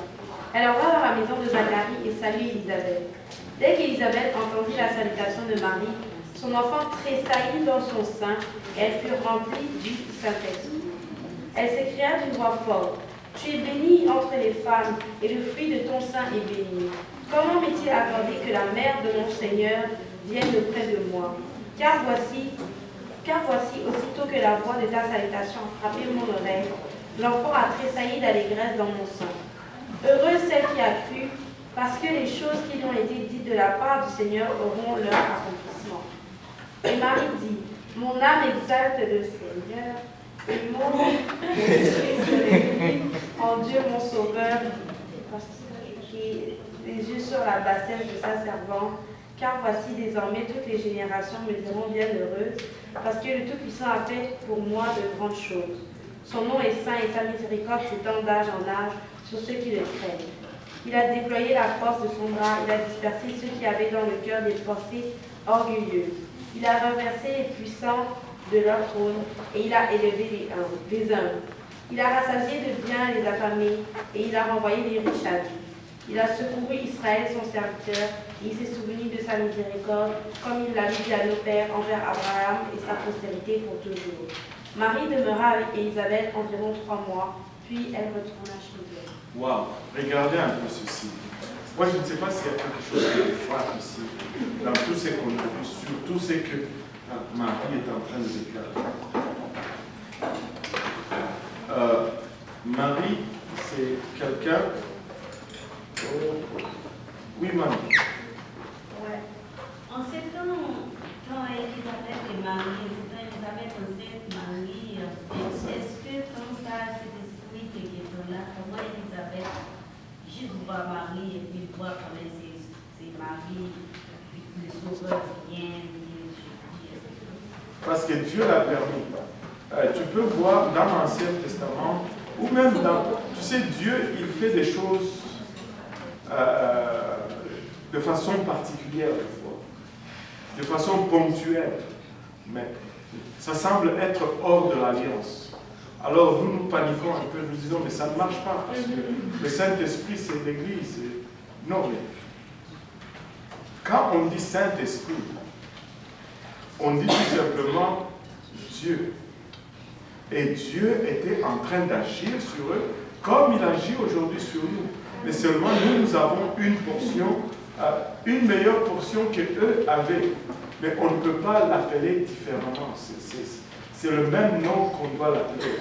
Elle entra dans la maison de Zacharie et salua Élisabeth. Dès qu'Élisabeth entendit la salutation de Marie, son enfant tressaillit dans son sein et elle fut remplie du Saint-Esprit. Elle s'écria d'une voix forte, « Tu es bénie entre les femmes et le fruit de ton sein est béni. Comment m'est-il accordé que la mère de mon Seigneur vienne auprès de moi? Car voici, aussitôt que la voix de ta salutation a frappé mon oreille, l'enfant a tressailli d'allégresse dans mon sein. Heureuse celle qui a cru, parce que les choses qui lui ont été dites de la part du Seigneur auront leur accomplissement. » Et Marie dit, « Mon âme exalte le Seigneur, et mon esprit se réjouit en Dieu mon Sauveur, qui les yeux sur la bassesse de sa servante, car voici désormais toutes les générations me diront bienheureuse, parce que le Tout-Puissant a fait pour moi de grandes choses. Son nom est saint et sa miséricorde s'étend d'âge en âge sur ceux qui le craignent. Il a déployé la force de son bras, il a dispersé ceux qui avaient dans le cœur des pensées orgueilleuses. Il a renversé les puissants de leur trône et il a élevé les humbles. Il a rassasié de biens les affamés et il a renvoyé les riches à lui. Il a secouru Israël, son serviteur, et il s'est souvenu de sa miséricorde, comme il l'avait dit à nos pères envers Abraham et sa postérité pour toujours. Marie demeura avec Élisabeth environ 3 mois, puis elle retourna chez elle. Waouh, regardez un peu ceci. Moi, je ne sais pas s'il y a quelque chose qui me frappe ici, dans tout ce qu'on a vu, surtout ce que Marie est en train de déclarer. Marie, c'est quelqu'un. Oui, maman. Ouais. En ce temps, quand Élisabeth est mariée, c'est quand Élisabeth enceinte Marie, est-ce que quand ça, cet esprit qui est là, comment Élisabeth juste voit Marie et puis voit comment c'est Marie, le Sauveur vient, Parce que Dieu l'a permis. Tu peux voir dans l'Ancien Testament, ou même dans. Tu sais, Dieu, il fait des choses de façon particulière, des fois, de façon ponctuelle. Mais ça semble être hors de l'alliance. Alors nous paniquons un peu, nous disons, mais ça ne marche pas, parce que le Saint-Esprit, c'est l'Église. Non, mais quand on dit Saint-Esprit, on dit tout simplement Dieu. Et Dieu était en train d'agir sur eux comme il agit aujourd'hui sur nous. Mais seulement nous avons une portion, une meilleure portion qu'eux avaient. Mais on ne peut pas l'appeler différemment. C'est le même nom qu'on doit l'appeler.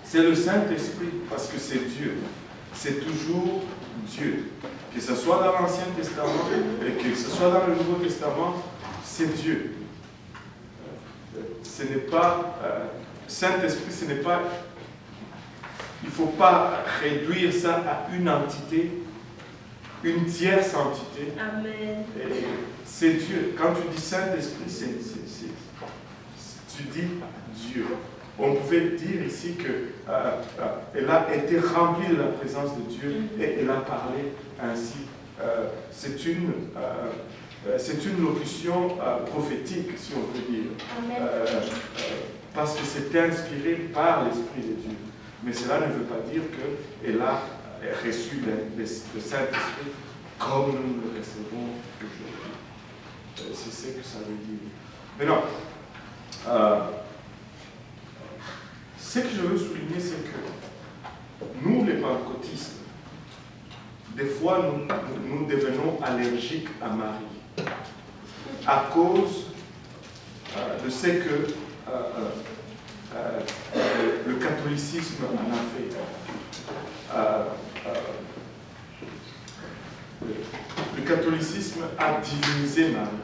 C'est le Saint-Esprit, parce que c'est Dieu. C'est toujours Dieu. Que ce soit dans l'Ancien Testament et que ce soit dans le Nouveau Testament, c'est Dieu. Ce n'est pas Saint-Esprit, ce n'est pas. Il ne faut pas réduire ça à une entité, une tierce entité. Amen. C'est Dieu. Quand tu dis Saint-Esprit, tu dis Dieu. On pouvait dire ici qu'elle a été remplie de la présence de Dieu et elle a parlé ainsi. C'est une locution prophétique, si on peut dire. Parce que c'est inspiré par l'Esprit de Dieu. Mais cela ne veut pas dire qu'elle a reçu le Saint-Esprit comme nous le recevons aujourd'hui. C'est ce que ça veut dire. Maintenant, ce que je veux souligner, c'est que nous, les pentecôtistes, des fois, nous devenons allergiques à Marie à cause de ce que le catholicisme en a fait. Le catholicisme a divinisé Marie,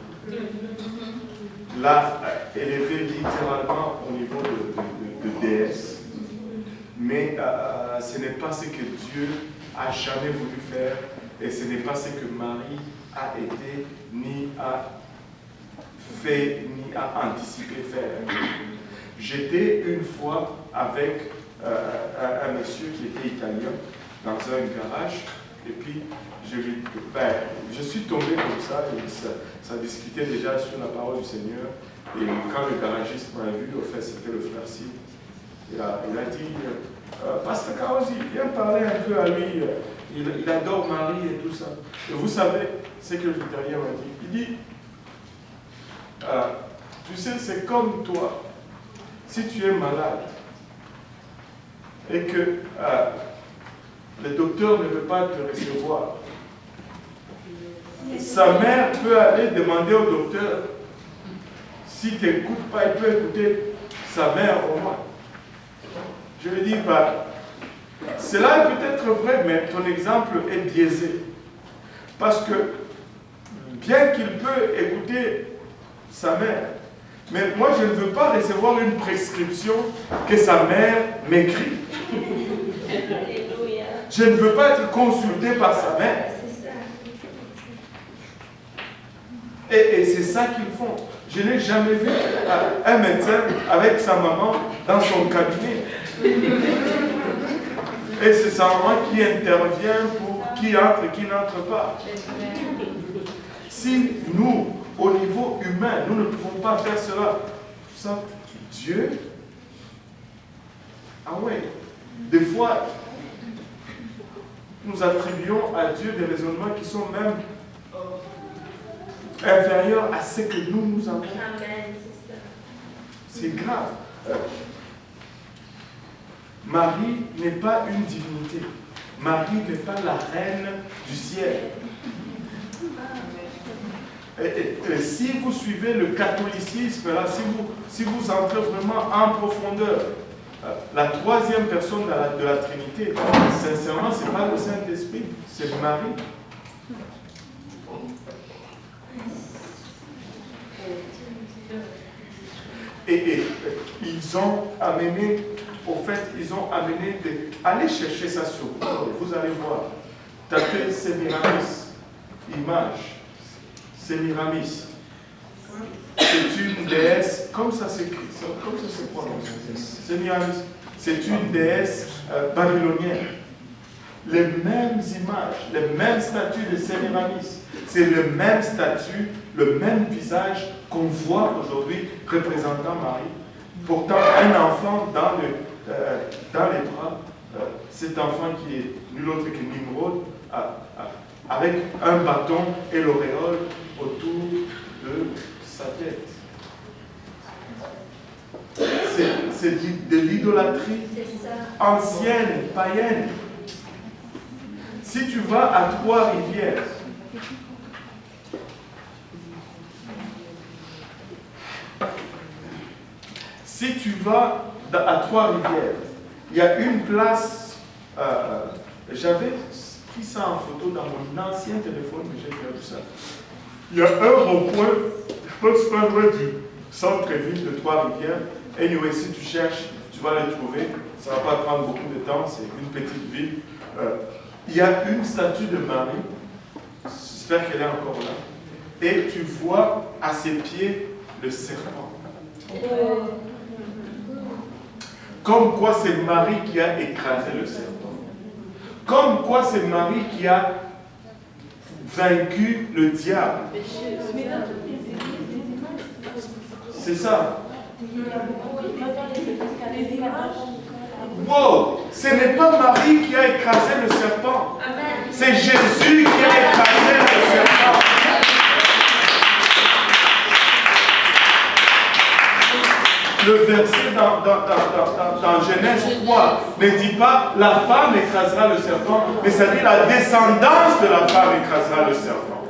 l'a élevé littéralement au niveau de déesse, mais ce n'est pas ce que Dieu a jamais voulu faire et ce n'est pas ce que Marie a été, ni a fait, ni a anticipé faire. J'étais une fois avec un monsieur qui était italien dans un garage Et puis, je suis tombé comme ça, et ça discutait déjà sur la parole du Seigneur. Et quand le garagiste m'a vu, au fait, c'était le frère Sid, il a dit, Pasteur Kaosi, viens parler un peu à lui, il adore Marie et tout ça. Et vous savez ce que le Luthérien m'a dit? Il dit, tu sais, c'est comme toi, si tu es malade et que le docteur ne veut pas te recevoir, sa mère peut aller demander au docteur, s'il ne t'écoute pas, il peut écouter sa mère au moins. Je lui dis, cela est peut-être vrai, mais ton exemple est biaisé. Parce que, bien qu'il peut écouter sa mère, mais moi je ne veux pas recevoir une prescription que sa mère m'écrit. Je ne veux pas être consulté par sa mère. Et c'est ça qu'ils font. Je n'ai jamais vu un médecin avec sa maman dans son cabinet. Et c'est sa maman qui intervient pour qui entre et qui n'entre pas. Si nous, au niveau humain, nous ne pouvons pas faire cela, ça, Dieu, ah ouais, des fois, nous attribuons à Dieu des raisonnements qui sont même inférieurs à ce que nous avons. C'est grave. Marie n'est pas une divinité. Marie n'est pas la reine du ciel. Et si vous suivez le catholicisme, là, si vous entrez vraiment en profondeur, la troisième personne de la Trinité, sincèrement, ce n'est pas le Saint-Esprit, c'est Marie. Et ils ont amené, au fait, allez chercher ça sur Google, vous allez voir. Tapez Sémiramis, image, Sémiramis. C'est une déesse, comme ça s'écrit, comme ça se prononce. Sémiramis, c'est une déesse babylonienne. Les mêmes images, les mêmes statues de Sémiramis. C'est le même statut, le même visage qu'on voit aujourd'hui représentant Marie. Pourtant, un enfant dans les bras, cet enfant qui est nul autre que Nimrod, avec un bâton et l'auréole autour de sa tête. C'est de l'idolâtrie ancienne, païenne. Si tu vas à Trois-Rivières, si tu vas à Trois-Rivières, il y a une place, j'avais pris ça en photo dans mon ancien téléphone, mais j'ai perdu ça. Il y a un rond-point, je pense pas loin du centre-ville de Trois-Rivières. Anyway, si tu cherches, tu vas le trouver. Ça ne va pas prendre beaucoup de temps, c'est une petite ville. Il y a une statue de Marie, j'espère qu'elle est encore là, et tu vois à ses pieds le serpent. Comme quoi c'est Marie qui a écrasé le serpent. Comme quoi c'est Marie qui a vaincu le diable. C'est ça. Wow! Ce n'est pas Marie qui a écrasé le serpent. C'est Jésus qui a écrasé le serpent. Le verset dans Genèse 3 ne dit pas la femme écrasera le serpent, mais ça dit la descendance de la femme écrasera le serpent.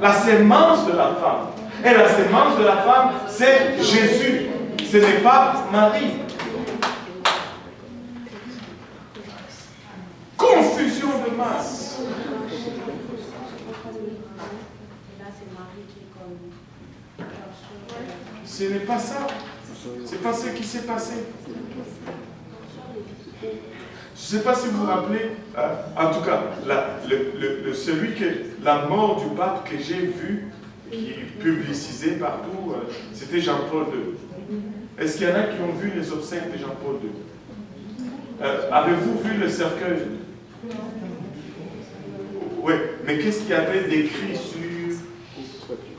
La sémence de la femme. Et la sémence de la femme, c'est Jésus. Ce n'est pas Marie. Confusion de masse. Ce n'est pas ça. C'est pas ce qui s'est passé. Je ne sais pas si vous vous rappelez, en tout cas, la mort du pape que j'ai vu, qui est publicisé partout, c'était Jean-Paul II. Est-ce qu'il y en a qui ont vu les obsèques de Jean-Paul II? Avez-vous vu le cercueil? Oui, mais qu'est-ce qu'il y avait d'écrit sur...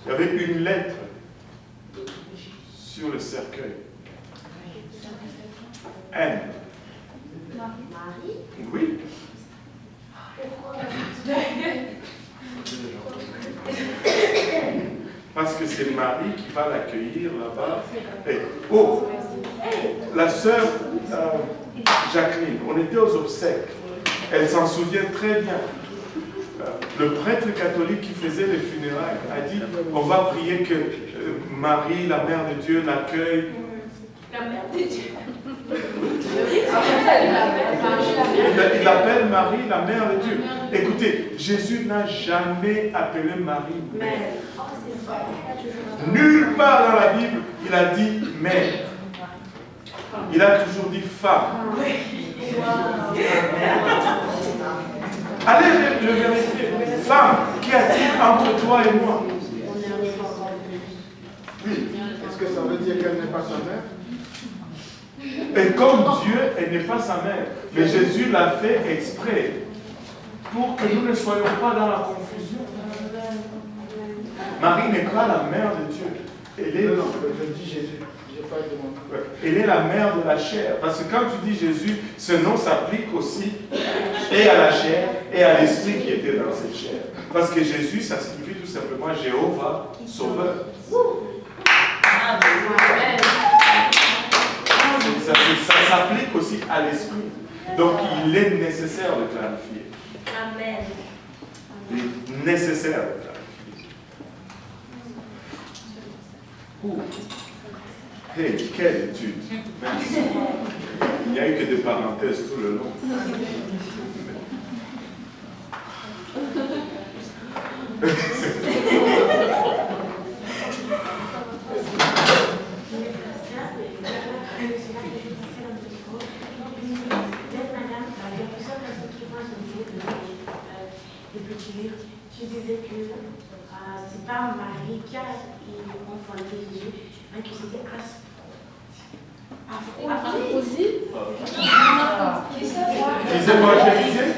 Il y avait une lettre sur le cercueil. Anne. Marie? Oui. Parce que c'est Marie qui va l'accueillir là-bas. Et, oh, la sœur Jacqueline, on était aux obsèques. Elle s'en souvient très bien. Le prêtre catholique qui faisait les funérailles a dit, on va prier que Marie, la mère de Dieu, l'accueille. La mère de Dieu. Il l'appelle Marie, la mère de Dieu. Écoutez, Jésus n'a jamais appelé Marie mère. Nulle part dans la Bible, il a dit mère. Il a toujours dit femme. Allez le vérifier. Femme, qu'y a-t-il entre toi et moi? Oui. Est-ce que ça veut dire qu'elle n'est pas sa mère? Et comme Dieu, elle n'est pas sa mère. Mais Jésus l'a fait exprès pour que nous ne soyons pas dans la confusion. Marie n'est pas la mère de Dieu. Elle est... Non, je dis Jésus. Elle est la mère de la chair. Parce que quand tu dis Jésus, ce nom s'applique aussi et à la chair et à l'esprit qui était dans cette chair. Parce que Jésus, ça signifie tout simplement Jéhovah, Sauveur. Ça s'applique aussi à l'esprit. Donc il est nécessaire de clarifier. Amen. Il est nécessaire de clarifier. Hey, quelle étude! Merci. Il n'y a eu que des parenthèses tout le long. Tu disais que c'est pas Marie qui a enfanté Jésus, mais que c'était Aphrodite. Ils évangélisaient?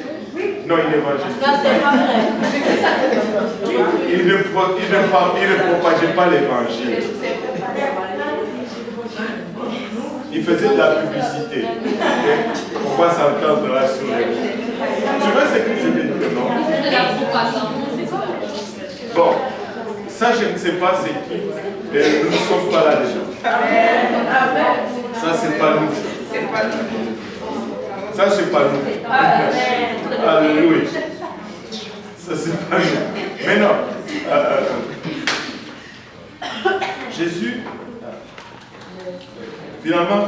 Non, ils évangélisaient. Non, c'est pas vrai. Ils ne propageaient pas l'évangile. Ils faisaient de la publicité. On va s'entendre là sur les... Tu vois ce que je veux dire, non? De la propagande. Bon, ça je ne sais pas c'est qui, mais nous ne sommes pas là déjà. Ça c'est pas nous. Ça c'est pas nous. Alléluia. Ça c'est pas nous. Mais non. Jésus, finalement,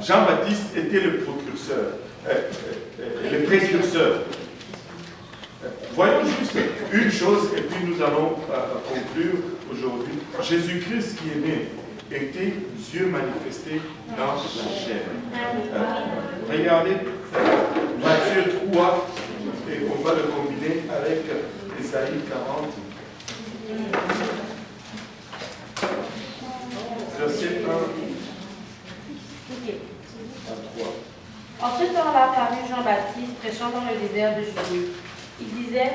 Jean-Baptiste était le précurseur. Le précurseur. Voyons juste une chose et puis nous allons conclure aujourd'hui. Jésus-Christ qui est né était Dieu manifesté dans la chair. Regardez Matthieu 3 et on va le combiner avec Ésaïe 40. Verset 1 à 3. En ce temps-là parut Jean-Baptiste prêchant dans le désert de Judée. Il disait...